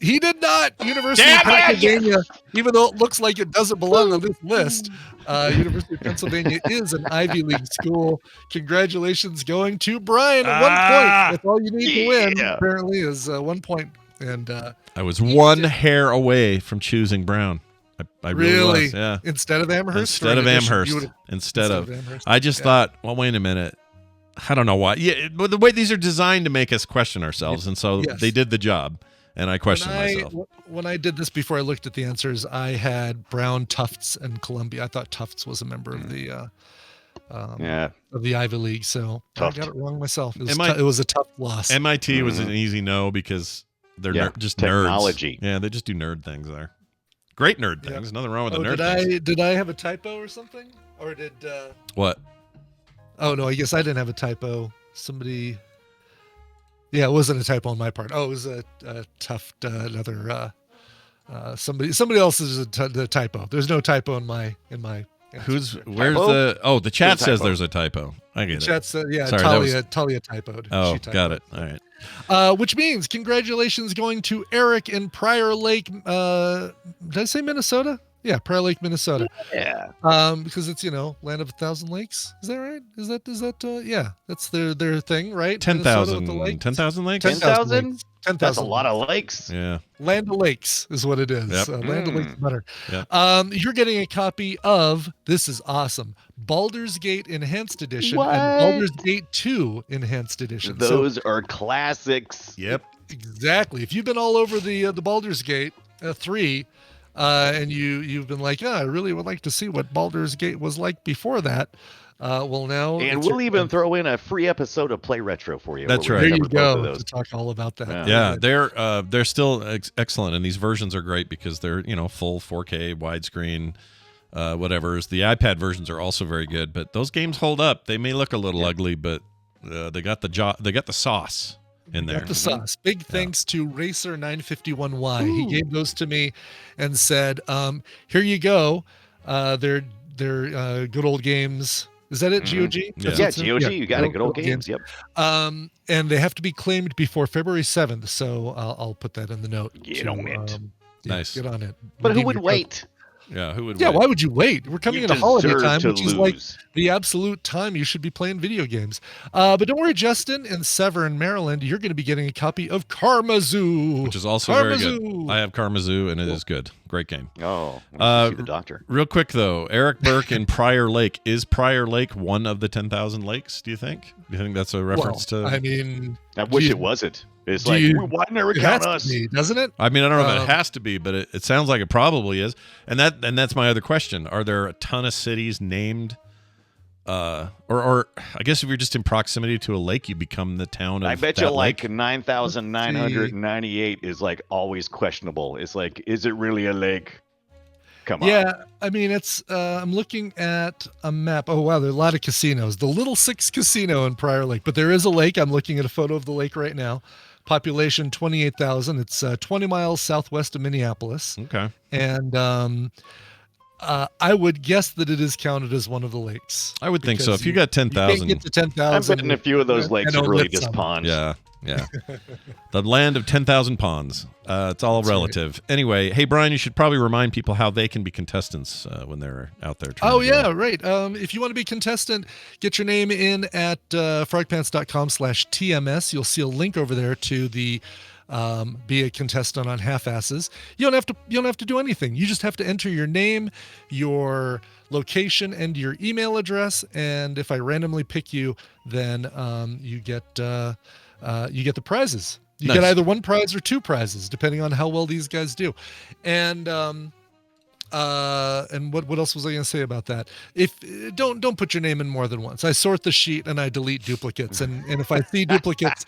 He did not. University of Pennsylvania, even though it looks like it doesn't belong on this list, University of Pennsylvania is an Ivy League school. Congratulations going to Brian. 1 point. That's all you need to win, apparently, is 1 point. And I was one hair away from choosing Brown. I really was, yeah. Instead of Amherst? Instead of Amherst. I just thought, well, wait a minute. I don't know why. Yeah, but the way these are designed to make us question ourselves, and so they did the job. And I questioned myself. When I did this before I looked at the answers, I had Brown, Tufts, and Columbia. I thought Tufts was a member of the Ivy League, so I got it wrong myself. It was a tough loss. MIT was an easy no because they're just technology. Nerds. Yeah, they just do nerd things there. Great nerd things. Nothing wrong with the nerd things. Did I have a typo or something? Or did what? Oh no, I guess I didn't have a typo. Somebody. Yeah, it wasn't a typo on my part. Oh, it was a Tuft, another somebody else's the typo. There's no typo in my. Where's typo? The chat says there's a typo. I get it. Chat said, yeah, Sorry, Talia typoed. Oh, got it. All right. Which means congratulations going to Eric in Prior Lake. Did I say Minnesota? Yeah, Prior Lake, Minnesota. Yeah. Because it's land of 1,000 lakes. Is that right? Is that yeah? That's their thing, right? 10,000 lakes. 10,000. That's a lot of lakes. Yeah. Land of Lakes is what it is. Yep. Land of Lakes is better. Yep. You're getting a copy of, this is awesome, Baldur's Gate Enhanced Edition What? and Baldur's Gate 2 Enhanced Edition. Those are classics. Yep. Exactly. If you've been all over the Baldur's Gate 3, and you've been like, I really would like to see what Baldur's Gate was like before that. Well, now, and we'll even throw in a free episode of Play Retro for you. That's right. There you go. To talk all about that. Yeah, they're still excellent, and these versions are great because they're full 4K widescreen, whatever's. The iPad versions are also very good, but those games hold up. They may look a little ugly, but they got the sauce in there. Got the sauce. Big thanks to Racer951Y. He gave those to me and said, "Here you go. They're good old games." Is that it, GOG? Yeah, GOG. You got it. Good old games. Yep. And they have to be claimed before February 7th. So I'll put that in the note. Get on it. Nice. Get on it. But who would wait? Yeah, who would Yeah, wait? why would you wait? We're coming into holiday time, which is like lose. the absolute time you should be playing video games. But don't worry, Justin, in Severn, Maryland, you're going to be getting a copy of Karmazoo. Which is also very good. I have Karmazoo, and it is good. Great game. Oh, see the doctor. Real quick, though, Eric Burke in Prior Lake. Is Prior Lake one of the 10,000 lakes, do you think? Do you think that's a reference to... I mean... I wish it wasn't. It's like, why never count us? Doesn't it? I mean, I don't know if it has to be, but it sounds like it probably is. And that's my other question. Are there a ton of cities named... or I guess if you're just in proximity to a lake, you become the town of I bet that you lake? like 9,998 is like always questionable. It's like, is it really a lake? Come on. Yeah, I mean, it's. I'm looking at a map. Oh wow, there are a lot of casinos. The Little Six Casino in Prior Lake, but there is a lake. I'm looking at a photo of the lake right now. Population 28,000. It's 20 miles southwest of Minneapolis. Okay. And I would guess that it is counted as one of the lakes. I would think so. If you got 10,000, you can't get to 10,000. I'm betting a few of those lakes are really just ponds. Yeah. The land of 10,000 ponds. It's all relative. Right. Anyway, hey, Brian, you should probably remind people how they can be contestants when they're out there. Right. If you want to be contestant, get your name in at frogpants.com/TMS. You'll see a link over there to the be a contestant on Half-Asses. You don't have to do anything. You just have to enter your name, your location, and your email address. And if I randomly pick you, then you get the prizes. You get either one prize or two prizes, depending on how well these guys do. And what else was I going to say about that? If don't put your name in more than once. I sort the sheet and I delete duplicates. And if I see duplicates,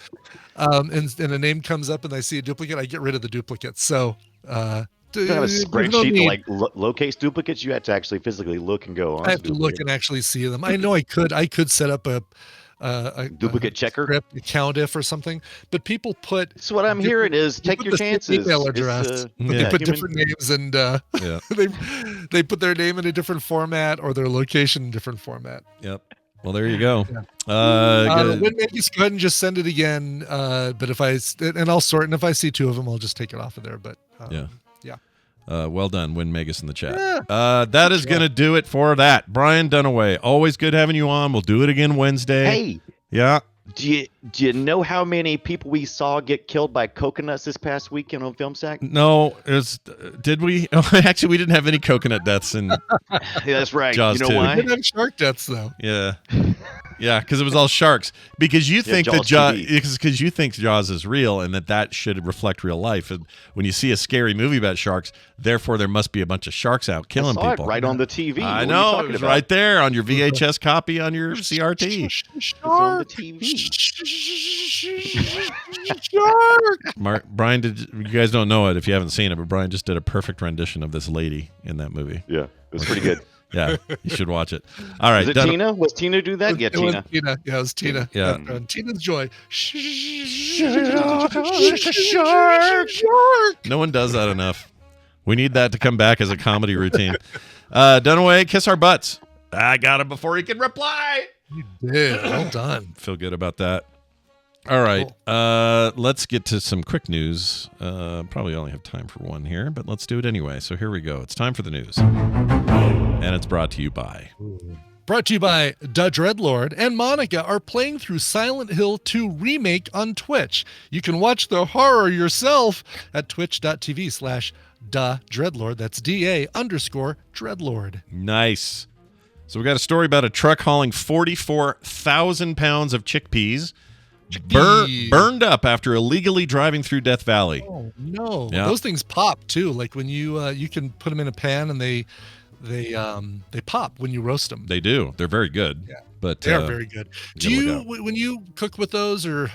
and a name comes up and I see a duplicate, I get rid of the duplicates. So you have a spreadsheet to like locate duplicates. You had to actually physically look and go. I have to look and actually see them. I know I could set up a a Duplicate checker? script, a count if or something. But people put. So what I'm hearing is they take put your the same chances. Email It's, address, but yeah, they put human- different names, and Yeah. they put their name in a different format or their location in a different format. Yep. Well, there you go. When maybe go ahead and just send it again. But if I'll sort, and if I see two of them, I'll just take it off of there. But Yeah. yeah. Well done, Win Megas in the chat. Yeah. That is going to do it for that. Brian Dunaway, always good having you on. We'll do it again Wednesday. Hey, Yeah. do you know how many people we saw get killed by coconuts this past weekend on Film Sack? No, did we? Oh, actually, we didn't have any coconut deaths in. Yeah, that's right. Jaws you know 2. why? We didn't have shark deaths though. Yeah. Yeah, because it was all sharks. Because you think that Jaws because you think Jaws is real and that should reflect real life. And when you see a scary movie about sharks, therefore there must be a bunch of sharks out killing I saw people. It right on the TV. I What are you know, talking it was about? right there on your VHS copy on your CRT. It's on the TV. Brian, you guys don't know it if you haven't seen it, but Brian just did a perfect rendition of this lady in that movie. Yeah, it was pretty good. Yeah, you should watch it. All right, Was it Tina? Was Tina do that? Yeah, It was Tina. Tina. Yeah, it was Tina. Yeah. Tina's Joy. No one does that enough. We need that to come back as a comedy routine. Dunaway, kiss our butts. I got him before he could reply. You did. Well done. Feel good about that. All right. Let's get to some quick news. Probably only have time for one here, but let's do it anyway. So here we go. It's time for the news. And it's brought to you by... Brought to you by Da Dreadlord and Monica are playing through Silent Hill 2 Remake on Twitch. You can watch the horror yourself at twitch.tv/Da Dreadlord. That's DA_Dreadlord. Nice. So we got a story about a truck hauling 44,000 pounds of chickpeas. Burned up after illegally driving through Death Valley. Oh, no. Yeah. Those things pop, too. Like when you can put them in a pan and they pop when you roast them. They do. They're very good. Yeah. But They are very good. Do gotta you, look out. when you cook with those, or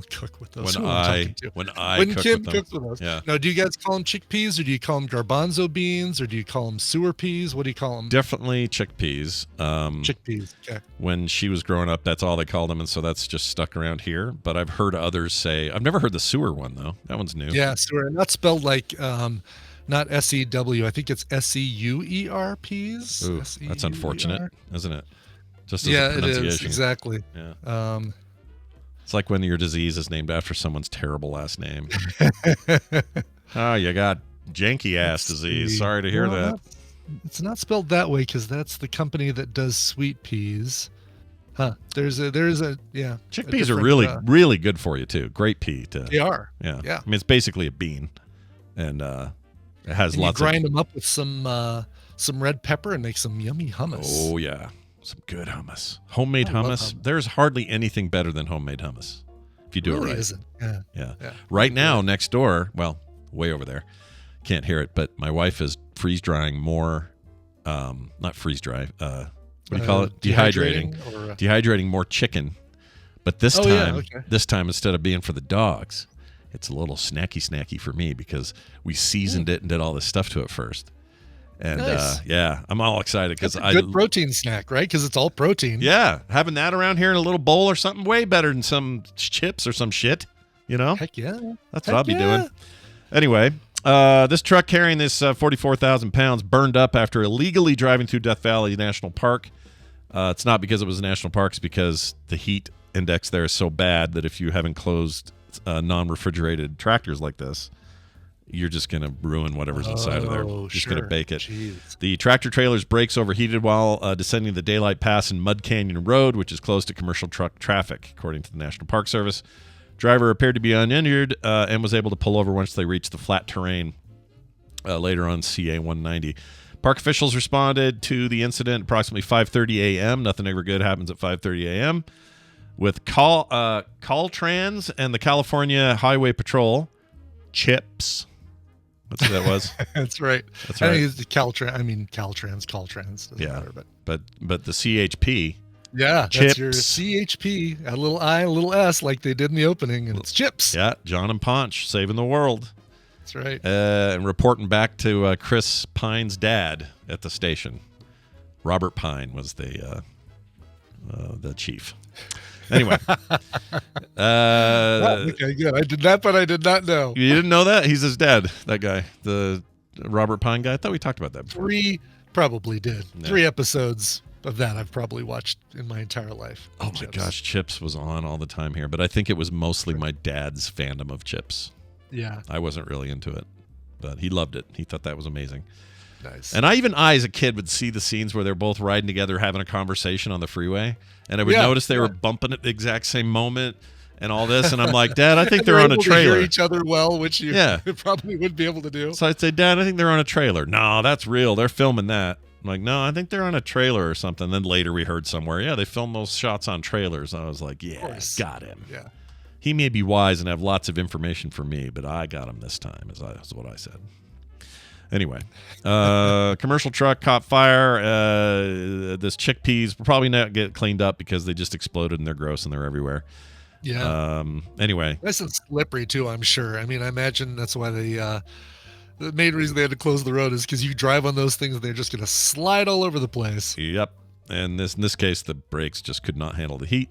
cook with those? When Who am I talking to? when Kim cook with them. cooks with those. Yeah. Now, do you guys call them chickpeas, or do you call them garbanzo beans, or do you call them sewer peas? What do you call them? Definitely chickpeas. Chickpeas. Okay. When she was growing up, that's all they called them, and so that's just stuck around here. But I've heard others say, I've never heard the sewer one though. That one's new. Yeah, sewer, and that's spelled like not SEW. I think it's SEUER peas. Ooh, that's unfortunate, isn't it? Just as Yeah, a it pronunciation. is exactly. Yeah. It's like when your disease is named after someone's terrible last name. Oh, you got janky ass disease. Sorry to hear that. It's not spelled that way because that's the company that does sweet peas. Huh. There's a yeah. Chickpeas are really really good for you too. Great pea to. They are. Yeah. Yeah. I mean, it's basically a bean, and it has And lots you grind of. them up with some red pepper and make some yummy hummus. Oh yeah, some good hummus. Homemade I love hummus. hummus. There's hardly anything better than homemade hummus if you do really it right. isn't. Yeah. Yeah. Yeah. Right now, next door, well, way over there, can't hear it, but my wife is freeze drying more. Not freeze dry. What do you call it? Dehydrating. Dehydrating more chicken. But this this time instead of being for the dogs, it's a little snacky for me because we seasoned it and did all this stuff to it first. And Nice. yeah, I'm all excited because That's a good protein snack, right? Because it's all protein. Yeah, having that around here in a little bowl or something way better than some chips or some shit. You know, Heck yeah. that's what I'll be doing. Anyway, this truck carrying this 44,000 pounds burned up after illegally driving through Death Valley National Park. It's not because it was a national park; it's because the heat index there is so bad that if you have enclosed non-refrigerated tractors like this, you're just going to ruin whatever's inside of there. Just going to bake it. Jeez. The tractor trailer's brakes overheated while descending the Daylight Pass in Mud Canyon Road, which is closed to commercial truck traffic, according to the National Park Service. Driver appeared to be uninjured and was able to pull over once they reached the flat terrain later on CA 190. Park officials responded to the incident approximately 5:30 a.m. Nothing ever good happens at 5:30 a.m. with Caltrans and the California Highway Patrol. CHIPS. That's what that was. That's right. That's I right. think it's the Caltrans. Doesn't Yeah. matter, But the CHP. yeah, Chips. that's your CHP. A little I, a little S, like they did in the opening, and it's chips. Yeah, John and Ponch saving the world. That's right. And reporting back to Chris Pine's dad at the station. Robert Pine was the chief. Anyway. Okay, good. I did that, but I did not know. You didn't know that? He's his dad, that guy. The Robert Pine guy. I thought we talked about that before. Probably did. Yeah. 3 episodes of that I've probably watched in my entire life. Oh my gosh, Chips was on all the time here, but I think it was mostly my dad's fandom of Chips. Yeah. I wasn't really into it, but he loved it. He thought that was amazing. Nice. And I, as a kid, would see the scenes where they're both riding together having a conversation on the freeway, and I would notice they were bumping at the exact same moment and all this, and I'm like, Dad, I think they're on a trailer. To hear each other well, which you probably wouldn't be able to do. So I'd say, Dad, I think they're on a trailer. No, that's real. They're filming that. I'm like, no, I think they're on a trailer or something. Then later we heard somewhere, they film those shots on trailers. I was like, yeah, got him. Yeah. He may be wise and have lots of information for me, but I got him this time, is what I said. Anyway, commercial truck caught fire. This chickpeas will probably not get cleaned up because they just exploded and they're gross and they're everywhere. Yeah. Anyway. Nice and slippery, too, I'm sure. I mean, I imagine that's why the main reason they had to close the road is because you drive on those things and they're just going to slide all over the place. Yep. And in this case, the brakes just could not handle the heat.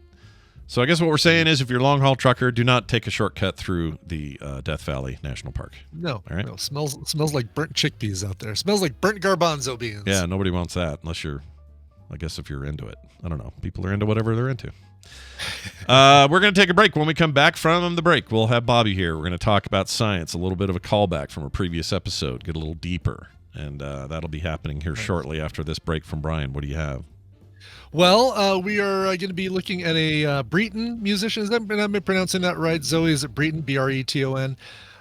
So I guess what we're saying is if you're a long-haul trucker, do not take a shortcut through the Death Valley National Park. No. All right? No. Smells like burnt chickpeas out there. Smells like burnt garbanzo beans. Yeah, nobody wants that unless I guess if you're into it. I don't know. People are into whatever they're into. We're going to take a break. When we come back from the break, we'll have Bobby here. We're going to talk about science, a little bit of a callback from a previous episode, get a little deeper. And that'll be happening here shortly after this break from Brian. What do you have? Well, we are going to be looking at a Breton musician. Am I pronouncing that right? Zoe, is it Breton? Breton.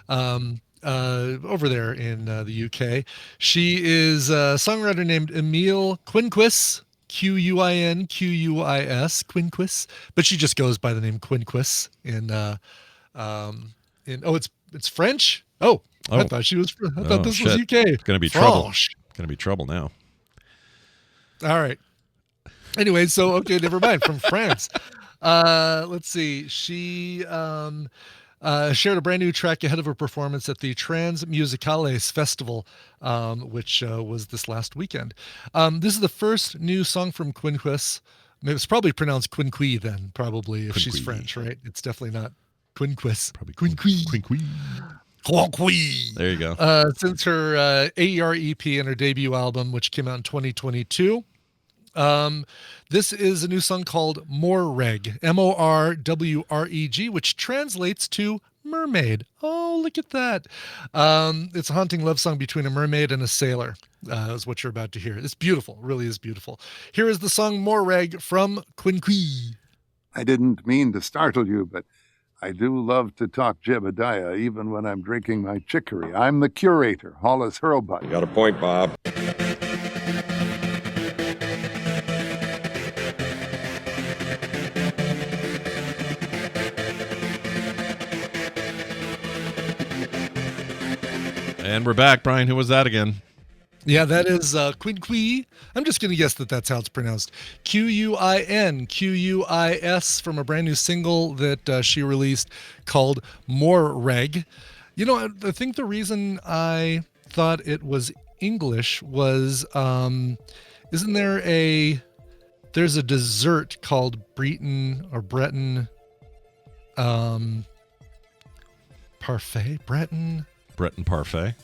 Over there in the UK. She is a songwriter named Emile Quinquis. Quinquis, Quinquis, but she just goes by the name Quinquis it's French. I thought she was. I thought this was UK. It's gonna be trouble. Gonna be trouble now. All right. Anyway, so okay, never mind. From France. Let's see. She shared a brand new track ahead of her performance at the Trans Musicales Festival, which was this last weekend. This is the first new song from Quinquis. It's probably pronounced Quinqui then, probably, if she's French, right? It's definitely not Quinquis. Probably Quinqui. There you go. Since her AER EP and her debut album, which came out in 2022. This is a new song called Morreg, Morwreg, which translates to mermaid. Oh, look at that. It's a haunting love song between a mermaid and a sailor, is what you're about to hear. It's beautiful, really is beautiful. Here is the song Morreg from Quinqui. I didn't mean to startle you, but I do love to talk Jebediah even when I'm drinking my chicory. I'm the curator, Hollis Hurlbut. You got a point, Bob. And we're back, Brian. Who was that again? Yeah, that is Quinqui. I'm just going to guess that's how it's pronounced. Quinquis from a brand new single that she released called Morreg. You know, I think the reason I thought it was English was, isn't there's a dessert called Breton parfait? Breton parfait.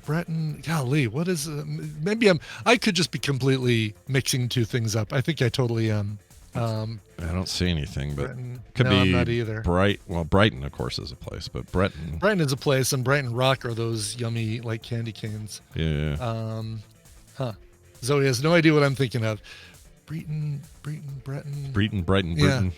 Breton, golly, what is maybe I could just be completely mixing two things up. I think I totally am. I don't see anything, but Breton. Could No, be I'm not either. Brighton, of course, is a place, but Breton is a place, and Brighton Rock are those yummy like candy canes. Yeah. Zoe has no idea what I'm thinking of. Breton. Brighton, Yeah.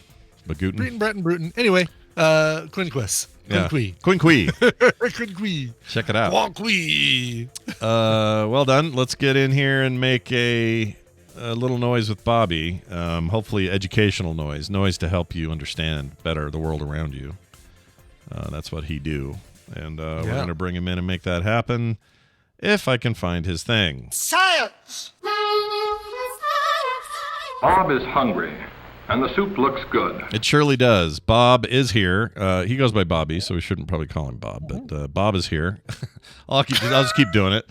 Bagooton. Breton. Anyway, Quinquis. Yeah. Quinqui. Quinqui. Check it out. Quinqui. Well done. Let's get in here and make a little noise with Bobby. Hopefully educational noise to help you understand better the world around you. That's what he do. And we're going to bring him in and make that happen if I can find his thing. Science! Bob is hungry, and the soup looks good. It surely does. Bob is here. He goes by Bobby, so we shouldn't probably call him Bob, but Bob is here. I'll just keep doing it.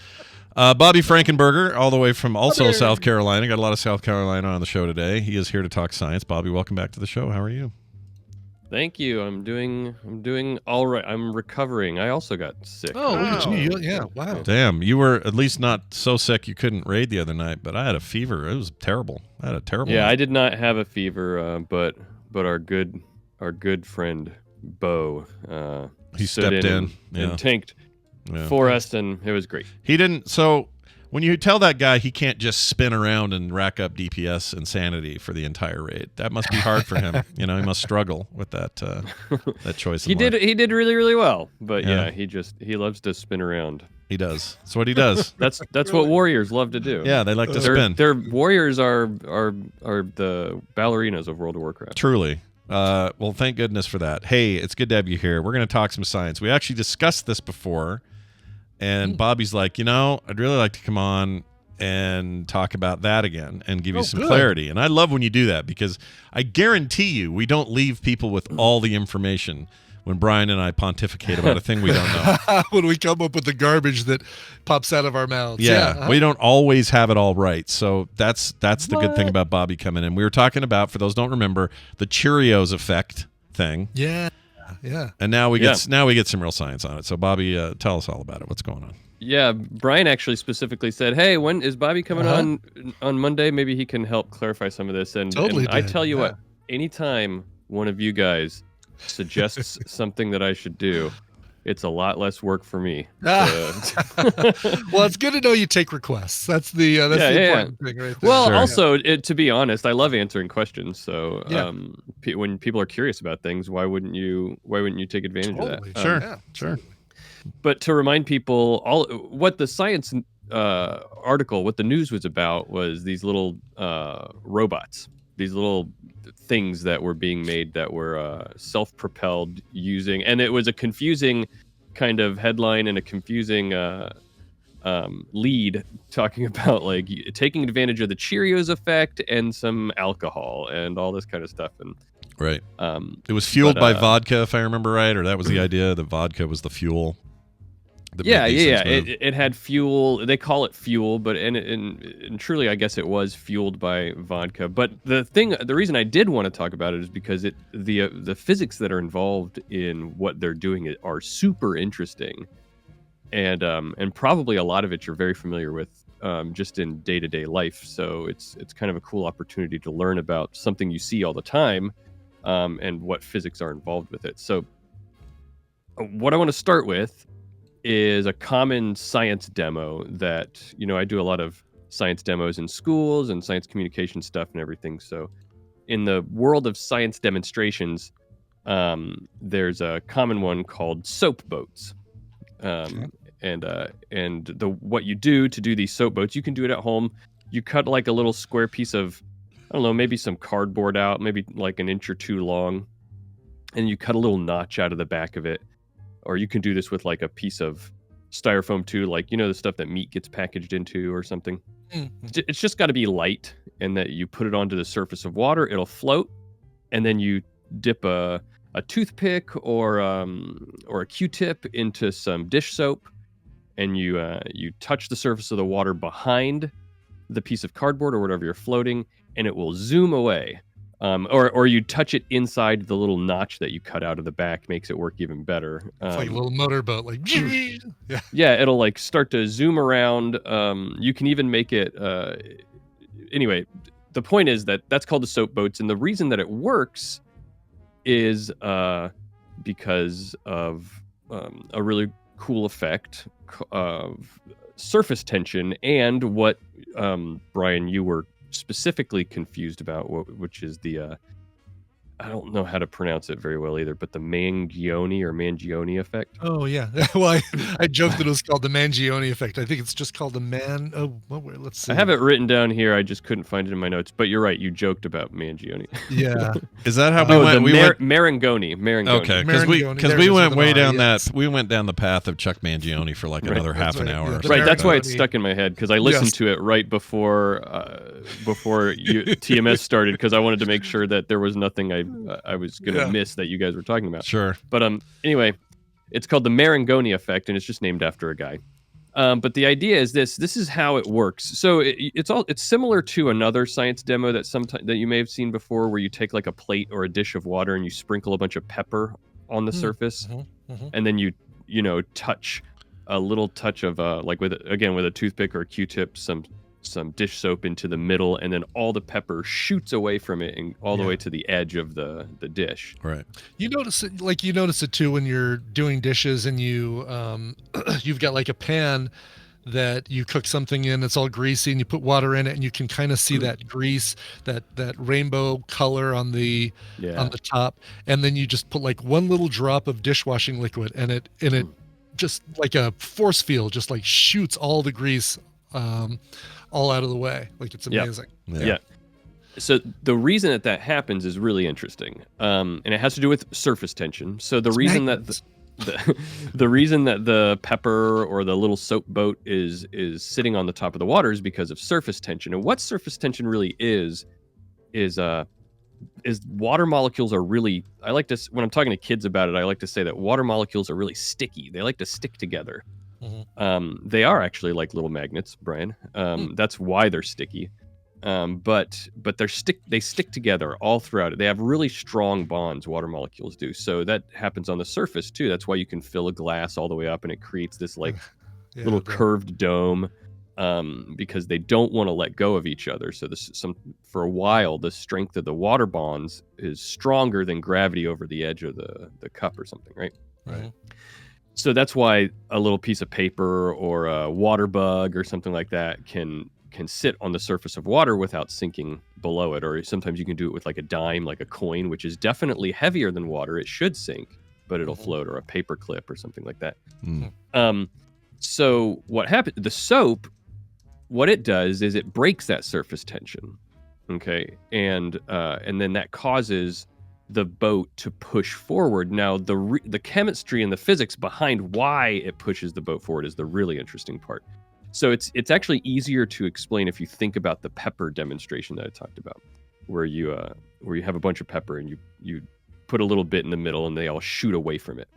Bobby Frankenberger, all the way from also South Carolina. Got a lot of South Carolina on the show today. He is here to talk science. Bobby, welcome back to the show. How are you? Thank you. I'm doing all right. I'm recovering. I also got sick. Oh, look at you. Yeah, wow. Damn, you were at least not so sick you couldn't raid the other night, but I had a fever. It was terrible. I had a terrible Yeah, night. I did not have a fever, but our good friend Bo He stood stepped in and tanked for us, and it was great. He didn't. So when you tell that guy he can't just spin around and rack up DPS insanity for the entire raid, that must be hard for him. He must struggle with that that choice. He did really, really well, but yeah, he loves to spin around. He does. That's what he does. That's what warriors love to do. Yeah, they like to spin. Their warriors are the ballerinas of World of Warcraft. Truly. Well, thank goodness for that. Hey, it's good to have you here. We're going to talk some science. We actually discussed this before, and Bobby's like, I'd really like to come on and talk about that again and give you some clarity. And I love when you do that, because I guarantee you we don't leave people with all the information when Brian and I pontificate about a thing we don't know. When we come up with the garbage that pops out of our mouths. Yeah, we don't always have it all right. So that's the good thing about Bobby coming in. We were talking about, for those who don't remember, the Cheerios effect thing. Yeah. And now we get some real science on it. So Bobby, tell us all about it. What's going on? Yeah, Brian actually specifically said, "Hey, when is Bobby coming on Monday? Maybe he can help clarify some of this." And I tell you what, anytime one of you guys suggests something that I should do, it's a lot less work for me. Well, it's good to know you take requests. That's the important thing right there. Well, also, to be honest, I love answering questions. So when people are curious about things, why wouldn't you take advantage of that? Sure. But to remind people, what the science article, what the news was about, was these little robots, these little things that were being made that were self-propelled using, and it was a confusing kind of headline and a confusing lead talking about like taking advantage of the Cheerios effect and some alcohol and all this kind of stuff. And right, it was fueled by vodka, if I remember right, or that was the idea. The vodka was the fuel. It had fuel. They call it fuel, but and truly, I guess it was fueled by vodka. But the reason I did want to talk about it is because the physics that are involved in what they're doing are super interesting, and probably a lot of it you're very familiar with just in day-to-day life. So it's kind of a cool opportunity to learn about something you see all the time, and what physics are involved with it. So what I want to start with is a common science demo that, I do a lot of science demos in schools and science communication stuff and everything. So in the world of science demonstrations, there's a common one called soap boats. And what you do to do these soap boats, you can do it at home. You cut like a little square piece of, I don't know, maybe some cardboard out, maybe like an inch or two long, and you cut a little notch out of the back of it. Or you can do this with like a piece of styrofoam too, like, the stuff that meat gets packaged into or something. It's just got to be light, and that you put it onto the surface of water, it'll float, and then you dip a toothpick or a Q-tip into some dish soap, and you touch the surface of the water behind the piece of cardboard or whatever you're floating, and it will zoom away. Or you touch it inside the little notch that you cut out of the back, makes it work even better. It's like a little motorboat, like yeah, it'll like start to zoom around. You can even make it. Anyway, the point is that's called the soap boats, and the reason that it works is because of a really cool effect of surface tension, and what Brian, you were specifically confused about, which is the I don't know how to pronounce it very well either, but the Mangione effect. Oh yeah. Well, I joked that it was called the Mangione effect. I think it's just called the let's see. I have it written down here. I just couldn't find it in my notes. But you're right. You joked about Mangione. Yeah. Is that how we went? Marangoni. Okay, because we went way down that. We went down the path of Chuck Mangione for like another half an hour. Right. That's why it's stuck in my head, because I listened to it right before TMS started, because I wanted to make sure that there was nothing I was going to miss that you guys were talking about. Sure. But anyway, it's called the Marangoni effect, and it's just named after a guy. But the idea is this is how it works. So it's similar to another science demo that you may have seen before, where you take like a plate or a dish of water and you sprinkle a bunch of pepper on the surface, and then you touch a little touch of like with a toothpick or a Q-tip, some dish soap into the middle, and then all the pepper shoots away from it and all the way to the edge of the dish. Right. You notice it too when you're doing dishes and you you've got like a pan that you cook something in, it's all greasy, and you put water in it, and you can kind of see that grease, that rainbow color on the top, and then you just put like one little drop of dishwashing liquid, and it just like a force field just like shoots all the grease all out of the way. Like, it's amazing. Yeah. So the reason that happens is really interesting, and it has to do with surface tension. So the reason that the reason that the pepper or the little soap boat is sitting on the top of the water is because of surface tension. And what surface tension really is water molecules are really, when I'm talking to kids about it, I like to say that water molecules are really sticky. They like to stick together. They are actually like little magnets, Brian. That's why they're sticky. But they stick together all throughout it. They have really strong bonds, water molecules do. So that happens on the surface too. That's why you can fill a glass all the way up and it creates this like little curved dome, because they don't want to let go of each other. So for a while, the strength of the water bonds is stronger than gravity over the edge of the cup or something, right? Right. So that's why a little piece of paper or a water bug or something like that can sit on the surface of water without sinking below it. Or sometimes you can do it with like a dime, like a coin, which is definitely heavier than water. It should sink, but it'll float, or a paper clip or something like that. So what happened? The soap, what it does is it breaks that surface tension. Okay. And then that causes the boat to push forward. Now, the chemistry and the physics behind why it pushes the boat forward is the really interesting part. So it's actually easier to explain if you think about the pepper demonstration that I talked about, where you have a bunch of pepper and you put a little bit in the middle and they all shoot away from it.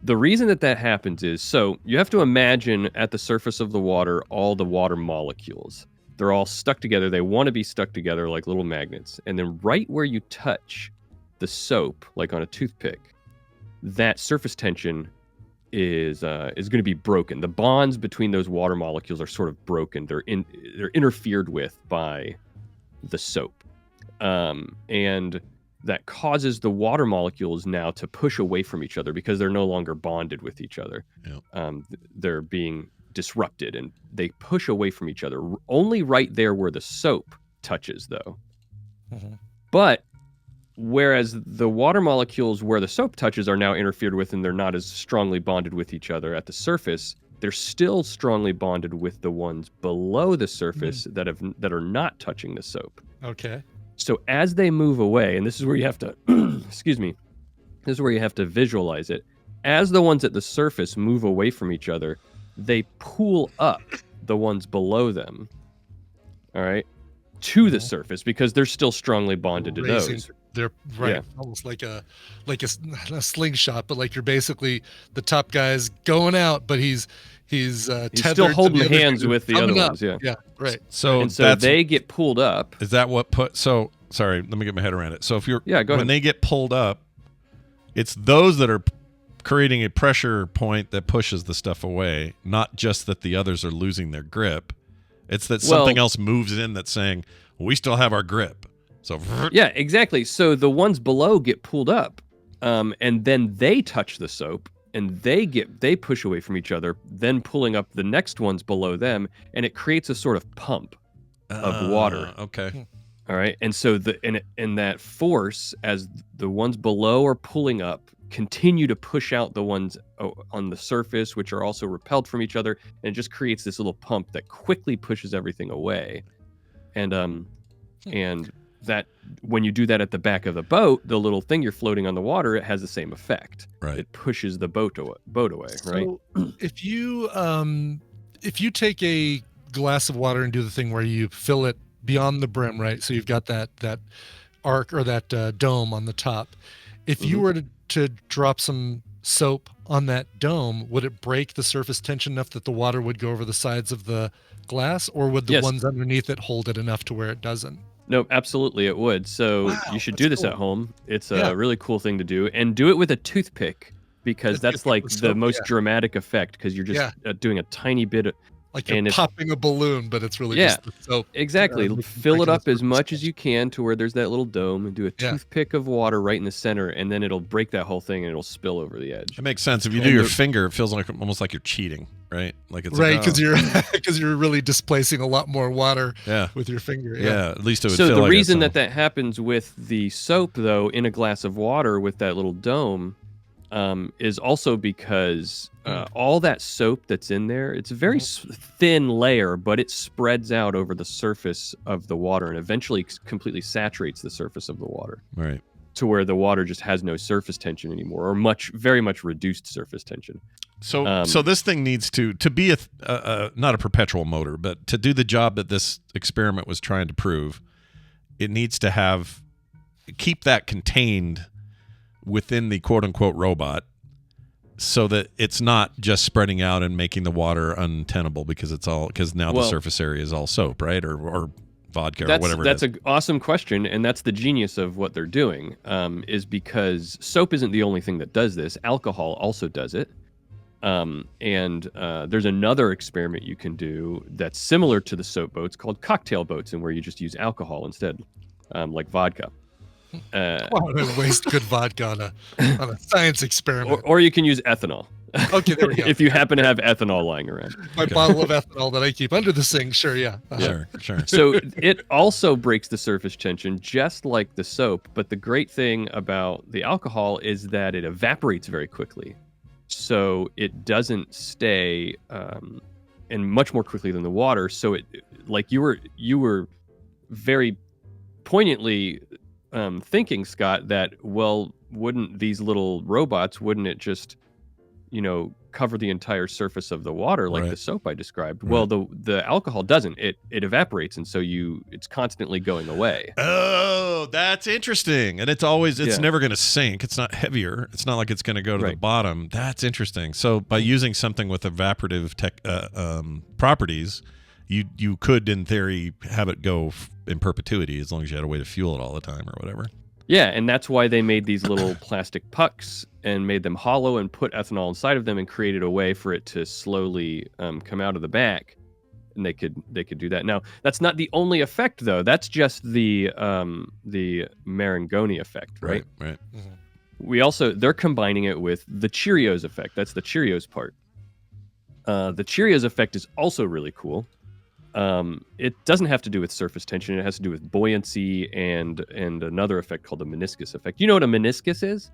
The reason that happens is, so you have to imagine at the surface of the water all the water molecules. They're all stuck together. They want to be stuck together like little magnets. And then right where you touch the soap, like on a toothpick, that surface tension is going to be broken. The bonds between those water molecules are sort of broken. They're interfered with by the soap, and that causes the water molecules now to push away from each other because they're no longer bonded with each other. They're being disrupted and they push away from each other. Only right there where the soap touches, though. But whereas the water molecules where the soap touches are now interfered with and they're not as strongly bonded with each other at the surface, they're still strongly bonded with the ones below the surface that are not touching the soap. Okay. So as they move away, and this is where you have to excuse me, this is where you have to visualize it. As the ones at the surface move away from each other, they pull up the ones below them, all right, to the surface because they're still strongly bonded to those. They're right, almost like a slingshot, but like you're basically the top guy's going out, but he's tethered still holding hands with the other ones. Yeah, right. So they get pulled up. Is that what So sorry, let me get my head around it. So if you're go ahead. When they get pulled up, it's those that are creating a pressure point that pushes the stuff away, not just that the others are losing their grip. It's that something else moves in that's saying, we still have our grip. So yeah, exactly. So the ones below get pulled up, and then they touch the soap, and they push away from each other, then pulling up the next ones below them, and it creates a sort of pump of water. Okay. All right, and so and that force, as the ones below are pulling up, continue to push out the ones on the surface, which are also repelled from each other, and it just creates this little pump that quickly pushes everything away, and that when you do that at the back of the boat, the little thing you're floating on the water, it has the same effect. Right. It pushes the boat away. Right. So if you take a glass of water and do the thing where you fill it beyond the brim, right? So you've got that arc or that dome on the top. If you were to drop some soap on that dome, would it break the surface tension enough that the water would go over the sides of the glass, or would the ones underneath it hold it enough to where it doesn't? No, absolutely it would. So you should do this cool. at home. It's a really cool thing to do, and do it with a toothpick, because that's like the most dramatic effect, because you're just doing a tiny bit of, like you're popping a balloon, but it's really just the soap. Exactly. Fill it up as much as you can to where there's that little dome, and do a toothpick of water right in the center, and then it'll break that whole thing and it'll spill over the edge. It makes sense. If you do your finger, it feels like almost like you're cheating, right? Like it's right, because you're really displacing a lot more water with your finger. Yeah, at least it would so feel the like reason that happens with the soap, though, in a glass of water with that little dome, is also because all that soap that's in there, it's a very thin layer, but it spreads out over the surface of the water and eventually completely saturates the surface of the water. Right. To where the water just has no surface tension anymore, or very much reduced surface tension. So this thing needs to be not a perpetual motor, but to do the job that this experiment was trying to prove, it needs to keep that contained within the quote-unquote robot, so that it's not just spreading out and making the water untenable, because now the surface area is all soap, right, or vodka or whatever. That's an awesome question, and that's the genius of what they're doing. Is because soap isn't the only thing that does this. Alcohol also does it, and there's another experiment you can do that's similar to the soap boats called cocktail boats, and where you just use alcohol instead, like vodka. Why would I waste good vodka on a science experiment? Or you can use ethanol. Okay, there we go. If you happen to have ethanol lying around. My bottle of ethanol that I keep under the sink, sure, yeah. Sure. So it also breaks the surface tension, just like the soap. But the great thing about the alcohol is that it evaporates very quickly. So it doesn't stay, and much more quickly than the water. So it, like you were very poignantly thinking, Scott, that, well, wouldn't these little robots, wouldn't it just, cover the entire surface of the water like the soap I described? Right. Well, the alcohol doesn't. It evaporates, and so it's constantly going away. Oh, that's interesting. And it's never going to sink. It's not heavier. It's not like it's going to go to the bottom. That's interesting. So by using something with evaporative properties, you could, in theory, have it go in perpetuity, as long as you had a way to fuel it all the time or whatever. Yeah, and that's why they made these little plastic pucks and made them hollow and put ethanol inside of them and created a way for it to slowly come out of the back, and they could do that. Now, that's not the only effect, though. That's just the Marangoni effect, right? Right. Mm-hmm. They're combining it with the Cheerios effect. That's the Cheerios part. The Cheerios effect is also really cool. It doesn't have to do with surface tension. It has to do with buoyancy and another effect called the meniscus effect. You know what a meniscus is?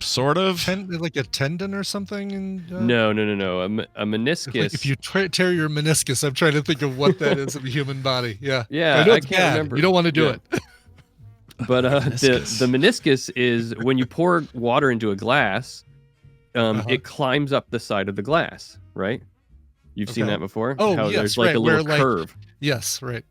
Sort of. Like a tendon or something? No. A meniscus. Like if you tear your meniscus, I'm trying to think of what that is in the human body. Yeah. Yeah, I can't remember. You don't want to do it. But the meniscus is when you pour water into a glass, it climbs up the side of the glass, right? You've seen that before? Oh, how yes, there's like a little curve. Yes, right.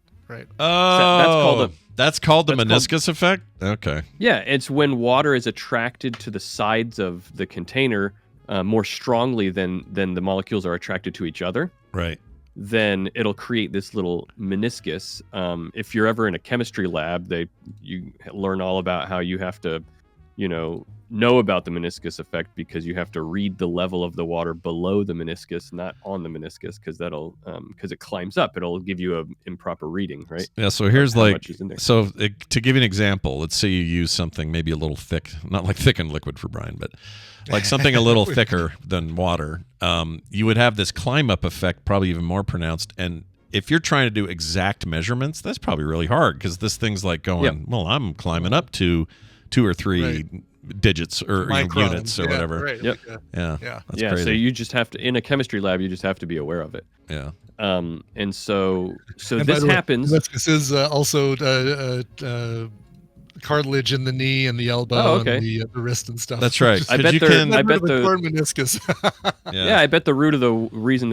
Oh, that's called the meniscus effect? Okay. Yeah, it's when water is attracted to the sides of the container more strongly than the molecules are attracted to each other. Right. Then it'll create this little meniscus. If you're ever in a chemistry lab, you learn all about how you have to, know about the meniscus effect, because you have to read the level of the water below the meniscus, not on the meniscus, because because it climbs up, it'll give you a improper reading, right? Yeah. So here's to give you an example, let's say you use something maybe a little thick, not like thickened liquid for Brian, but like something a little thicker than water. You would have this climb up effect, probably even more pronounced. And if you're trying to do exact measurements, that's probably really hard, because this thing's like going, well, I'm climbing up to 2 or 3 digits or units or whatever. Right. Yep. Yeah. That's crazy. So you just have to, in a chemistry lab, you just have to be aware of it. Yeah. And so this happens. This is also cartilage in the knee and the elbow and the wrist and stuff. That's right. I bet the meniscus. I bet the root of the reason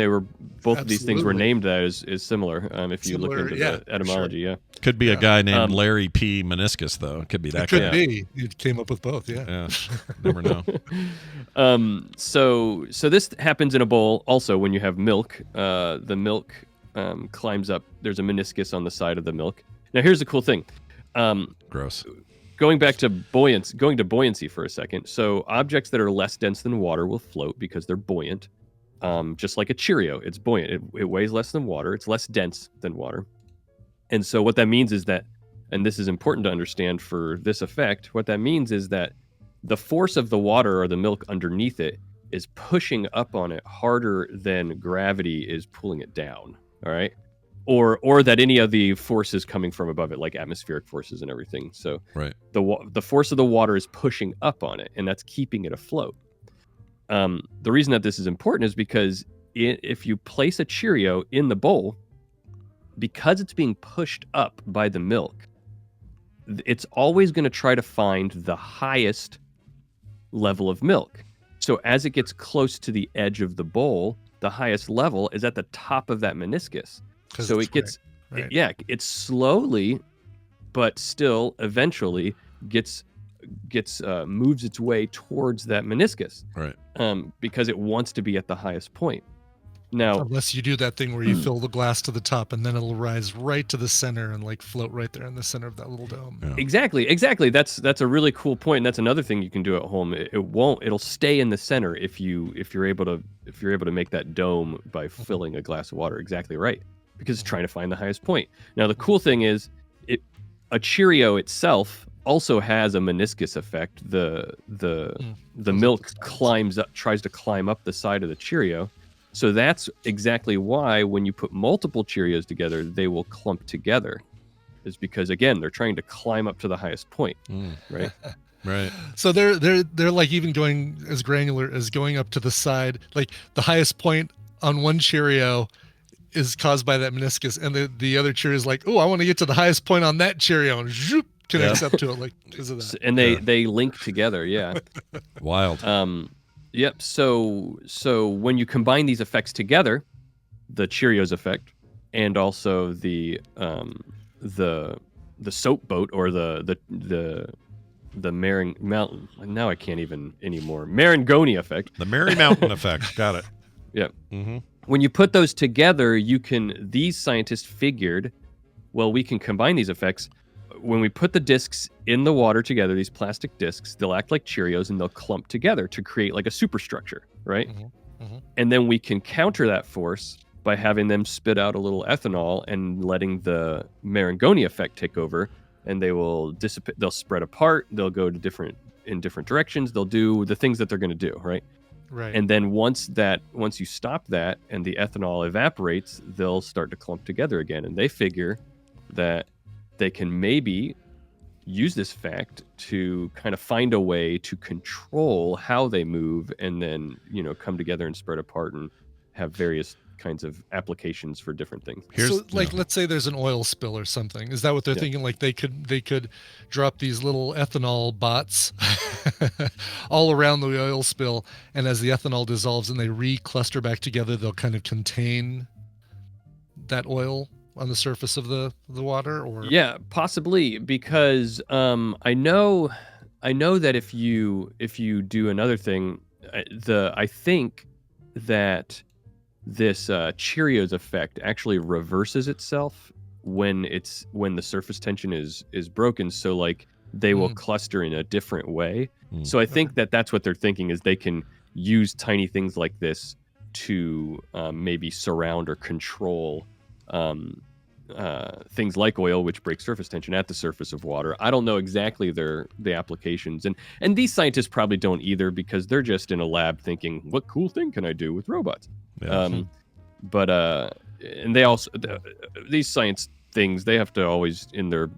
both of these things were named that is similar. If you look into the etymology, Could be a guy named Larry P Meniscus, though. It could be that guy. Could be. You came up with both. Yeah. Never know. So this happens in a bowl. Also, when you have milk, the milk climbs up. There's a meniscus on the side of the milk. Now, here's the cool thing. Gross. Going to buoyancy for a second. So objects that are less dense than water will float because they're buoyant. Just like a Cheerio, it's buoyant. It weighs less than water. It's less dense than water. And so what that means is that, and this is important to understand for this effect, what that means is that the force of the water or the milk underneath it is pushing up on it harder than gravity is pulling it down. All right. Or that any of the forces coming from above it, like atmospheric forces and everything. So the force of the water is pushing up on it, and that's keeping it afloat. The reason that this is important is because if you place a Cheerio in the bowl, because it's being pushed up by the milk, it's always going to try to find the highest level of milk. So as it gets close to the edge of the bowl, the highest level is at the top of that meniscus. So it gets, it slowly, but still eventually moves its way towards that meniscus. Right. Because it wants to be at the highest point. Now, unless you do that thing where you fill the glass to the top and then it'll rise right to the center and like float right there in the center of that little dome. Yeah. Exactly. That's a really cool point. And that's another thing you can do at home. It'll stay in the center if you're able to make that dome by filling a glass of water. Exactly right. Because it's trying to find the highest point. Now, the cool thing is a Cheerio itself also has a meniscus effect. The milk tries to climb up the side of the Cheerio. So that's exactly why when you put multiple Cheerios together, they will clump together. Is because, again, they're trying to climb up to the highest point, right? Right. So they're like even going as granular as going up to the side. Like the highest point on one Cheerio is caused by that meniscus, and the other Cheerio is like, oh, I want to get to the highest point on that Cheerio, and zoop, connects up to it like because of that. And they link together, yeah. Wild. Yep. So when you combine these effects together, the Cheerios effect and also the soap boat or the Mountain. Now I can't even anymore. Marangoni effect. The Merry Mountain effect. Got it. Yep. Mm-hmm. When you put those together, these scientists figured, well, we can combine these effects. When we put the discs in the water together, these plastic discs, they'll act like Cheerios and they'll clump together to create like a superstructure, right? Mm-hmm. Mm-hmm. And then we can counter that force by having them spit out a little ethanol and letting the Marangoni effect take over, and they will dissipate. They'll spread apart. They'll go to different directions. They'll do the things that they're going to do, right? Right. And then once you stop that and the ethanol evaporates, they'll start to clump together again. And they figure that they can maybe use this fact to kind of find a way to control how they move and then, come together and spread apart and have various kinds of applications for different things. Let's say there's an oil spill or something. Is that what they're thinking? Like they could drop these little ethanol bots all around the oil spill, and as the ethanol dissolves and they recluster back together, they'll kind of contain that oil on the surface of the water? Or possibly, because I know that if you do another thing, I think that this Cheerios effect actually reverses itself when the surface tension is broken. So like they will cluster in a different way. So I think that's what they're thinking, is they can use tiny things like this to maybe surround or control things like oil, which break surface tension at the surface of water. I don't know exactly the applications, and these scientists probably don't either, because they're just in a lab thinking, what cool thing can I do with robots? And they also these science things, they have to always in their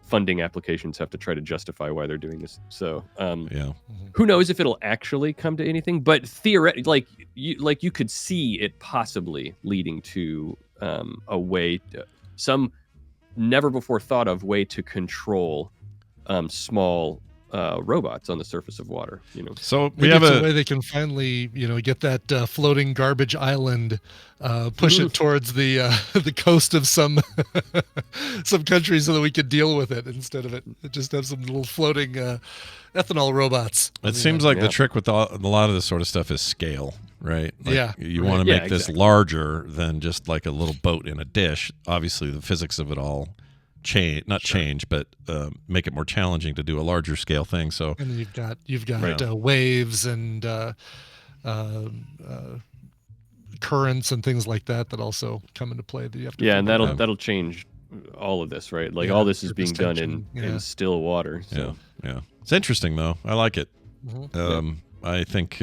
funding applications have to try to justify why they're doing this. So who knows if it'll actually come to anything, but theoretically, you could see it possibly leading to a way, some never before thought of way to control small robots on the surface of water. So Maybe it's a way they can finally, get that floating garbage island, push it towards the coast of some countries so that we could deal with it instead of it just have some little floating ethanol robots. It seems like the trick with a lot of this sort of stuff is scale, right? Like you want to make this larger than just like a little boat in a dish. Obviously, the physics of it all change, but make it more challenging to do a larger scale thing. So, and then you've got waves and currents and things like that also come into play. That you have to and that'll change all of this, right? Like all this is being done in still water. So. Yeah. It's interesting though. I like it. Mm-hmm. I think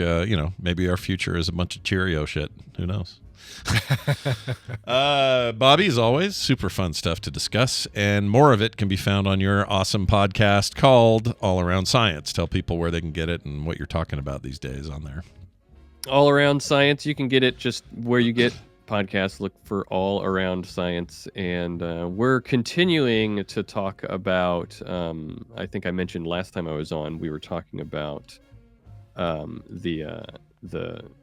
maybe our future is a bunch of Cherrio shit. Who knows? Bobby, as always, super fun stuff to discuss, and more of it can be found on your awesome podcast called All Around Science. Tell people where they can get it and what you're talking about these days on there. All Around Science, you can get it just where you get podcasts. Look for All Around Science, and we're continuing to talk about I think I mentioned last time I was on, we were talking about the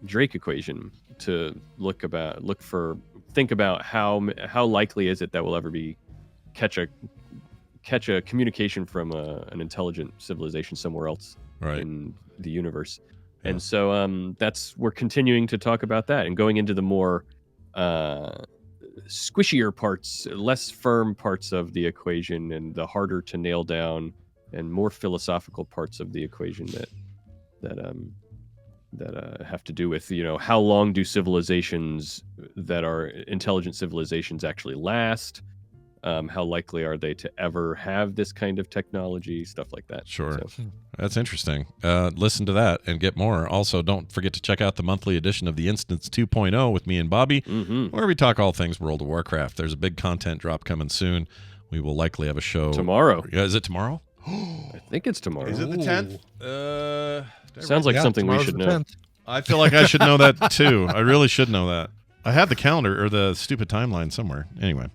Drake equation, to think about how likely is it that we'll ever catch a communication from an intelligent civilization somewhere else in the universe. Yeah. And so we're continuing to talk about that and going into the more squishier parts, less firm parts of the equation, and the harder to nail down and more philosophical parts of the equation that have to do with, how long do civilizations that are intelligent civilizations actually last? How likely are they to ever have this kind of technology? Stuff like that. Sure. That's interesting. Listen to that and get more. Also, don't forget to check out the monthly edition of the Instance 2.0 with me and Bobby, where we talk all things World of Warcraft. There's a big content drop coming soon. We will likely have a show tomorrow. Is it tomorrow? I think it's tomorrow. Is it the 10th? Sounds like something we should know. 10th. I feel like I should know that too. I really should know that. I have the calendar or the stupid timeline somewhere. Anyway,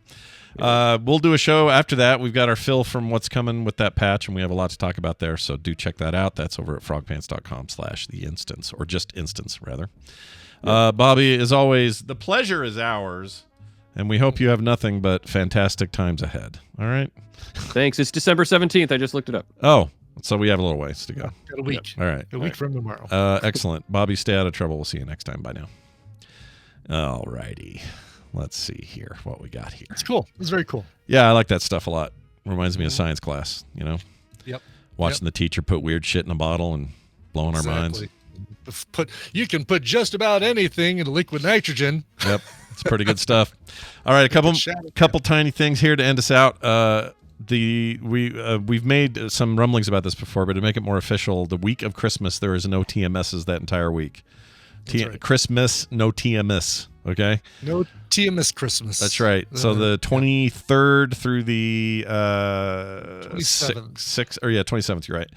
we'll do a show after that. We've got our fill from what's coming with that patch, and we have a lot to talk about there. So do check that out. That's over at frogpants.com/theinstance, or just instance rather. Bobby, as always, the pleasure is ours, and we hope you have nothing but fantastic times ahead. All right. Thanks. It's December 17th. I just looked it up. Oh. So we have a little ways to go. Got a week. All right. A week from tomorrow. Excellent. Bobby, stay out of trouble. We'll see you next time. Bye now. All righty. Let's see here what we got here. It's cool. It's very cool. Yeah, I like that stuff a lot. Reminds me of science class, Yep. Watching the teacher put weird shit in a bottle and blowing our minds. You can put just about anything into liquid nitrogen. Yep. It's pretty good stuff. All right, a couple tiny things here to end us out. We've made some rumblings about this before, but to make it more official, the week of Christmas there is no TMSs that entire week. Christmas, no TMS. Okay. No TMS Christmas. That's right. So the 23rd through the 27th. 27th. You're right.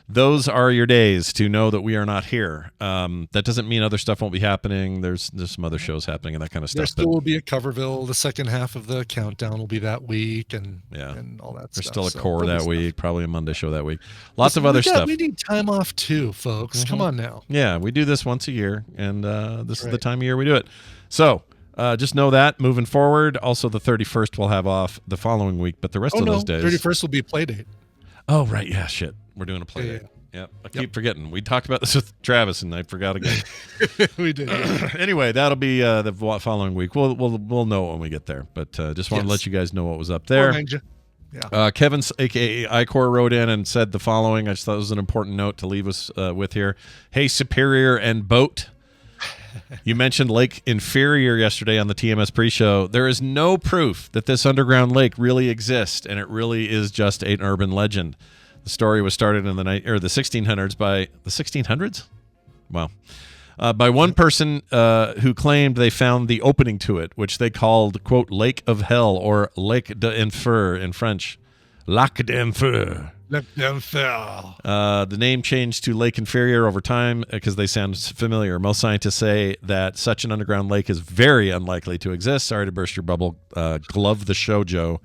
Those are your days to know that we are not here. That doesn't mean other stuff won't be happening. There's some other shows happening and that kind of stuff. There still will be a Coverville. The second half of the countdown will be that week, and all that There's stuff. still a core that week, probably a Monday show that week. Lots of other stuff. We need time off too, folks. Come on now. Yeah, we do this once a year, and this is the time of year we do it. So just know that moving forward. Also, the 31st we'll have off the following week, but the rest of those days. 31st will be play date. Oh, right. Yeah, shit. We're doing a play date. Yep. I keep forgetting. We talked about this with Travis, and I forgot again. We did. Anyway, that'll be the following week. We'll know when we get there, but just want to let you guys know what was up there. Yeah. Kevin, a.k.a. Icor, wrote in and said the following. I just thought it was an important note to leave us with here. Hey, Superior and Boat. You mentioned Lake Inferior yesterday on the TMS pre-show. There is no proof that this underground lake really exists, and it really is just an urban legend. The story was started in the 1600s by the 1600s. Wow. By one person who claimed they found the opening to it, which they called, quote, Lake of Hell, or Lake d'Enfer in French. Lac d'Enfer. The name changed to Lake Inferior over time because they sound familiar. Most scientists say that such an underground lake is very unlikely to exist. Sorry to burst your bubble. Glove the show, Joe.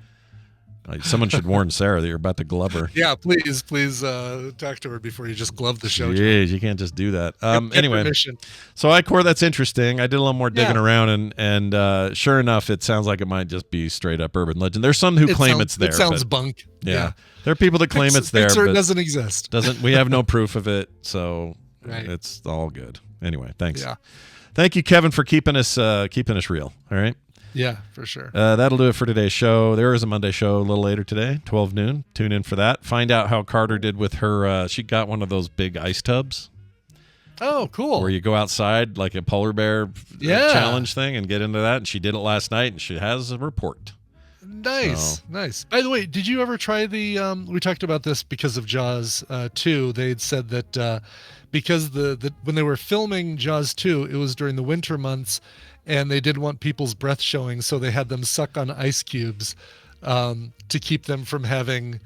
Someone should warn Sarah that you're about to glove her. Yeah, please talk to her before you just glove the show. Jeez, you can't just do that. Get Anyway, permission. so I-Core, that's interesting. I did a little more digging around, and sure enough, it sounds like it might just be straight up urban legend. There's some who claim it's there. It sounds but, bunk. Yeah. There are people that claim it's there, but it doesn't exist. We have no proof of it, so it's all good. Anyway, thanks. Yeah. Thank you, Kevin, for keeping us real. All right. Yeah, for sure. That'll do it for today's show. There is a Monday show a little later today, 12 noon. Tune in for that. Find out how Carter did with her. She got one of those big ice tubs. Oh, cool. Where you go outside like a polar bear challenge thing and get into that. And she did it last night, and she has a report. Nice. By the way, did you ever try the we talked about this because of Jaws 2. They'd said that because when they were filming Jaws 2, it was during the winter months, and they didn't want people's breath showing, so they had them suck on ice cubes to keep them from having,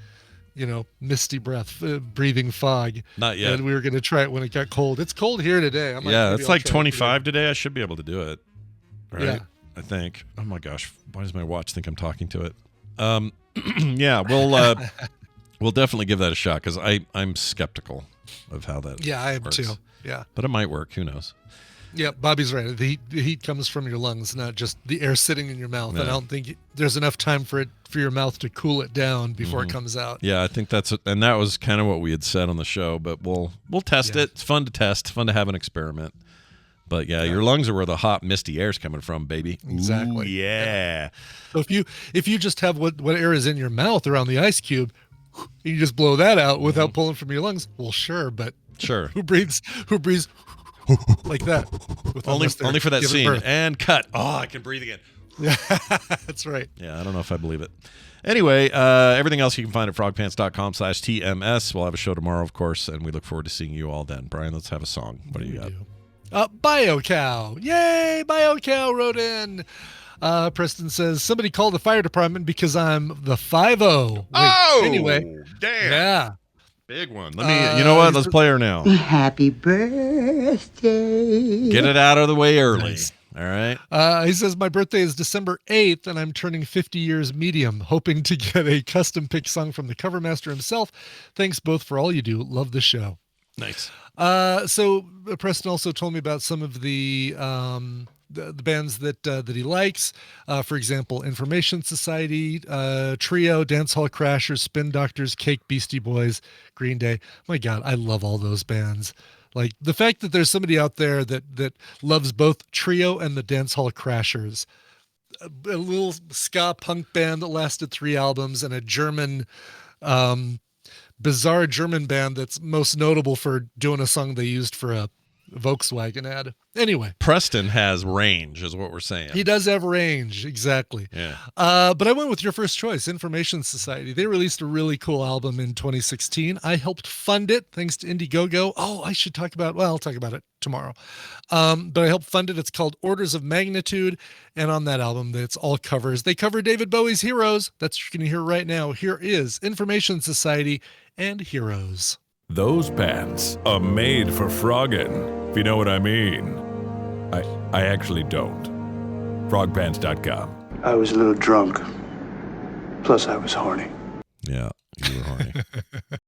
misty breath, breathing fog. Not yet. And we were going to try it when it got cold. It's cold here today. It's like 25 today. I should be able to do it. Right? Yeah. I think. Oh my gosh, why does my watch think I'm talking to it? Yeah, we'll definitely give that a shot because I'm skeptical of how that. Yeah, I am works. too. Yeah, but it might work. Who knows? Yeah, Bobby's right. The heat comes from your lungs, not just the air sitting in your mouth. Yeah. And I don't think there's enough time for your mouth to cool it down before it comes out. Yeah, I think and that was kind of what we had said on the show. But we'll test it. It's fun to test. Fun to have an experiment. But yeah, your lungs are where the hot, misty air's coming from, baby. Exactly. Ooh, yeah. So if you just have what air is in your mouth around the ice cube, you just blow that out without pulling from your lungs. Well, sure, but who breathes like that? Only for that scene. Birth. And cut. Oh, I can breathe again. Yeah, that's right. Yeah, I don't know if I believe it. Anyway, everything else you can find at frogpants.com/TMS. We'll have a show tomorrow, of course, and we look forward to seeing you all then. Brian, let's have a song. What do you got? BioCow. Yay, BioCow wrote in. Preston says, somebody called the fire department because I'm the 5-0. Anyway. Damn. Yeah. Big one. Let me, you know what? Let's play her now. Happy birthday. Get it out of the way early. Nice. All right. He says, my birthday is December 8th, and I'm turning 50 years medium, hoping to get a custom pick song from the cover master himself. Thanks both for all you do. Love the show. Nice. So Preston also told me about some of the bands that he likes. For example, Information Society, Trio, Dancehall Crashers, Spin Doctors, Cake Beastie Boys, Green Day. My God, I love all those bands. Like the fact that there's somebody out there that loves both Trio and the Dancehall Crashers, a little ska punk band that lasted 3 albums, and a German, bizarre German band that's most notable for doing a song they used for a Volkswagen ad. Anyway, Preston has range, is what we're saying. He does have range, exactly. Yeah. But I went with your first choice, Information Society. They released a really cool album in 2016. I helped fund it, thanks to Indiegogo. Oh, I should talk about. Well, I'll talk about it tomorrow. But I helped fund it. It's called Orders of Magnitude, and on that album, it's all covers. They cover David Bowie's Heroes. That's what you're going to hear right now. Here is Information Society and Heroes. Those pants are made for frogging, if you know what I mean. I actually don't. Frogpants.com. I was a little drunk. Plus, I was horny. Yeah, you were horny.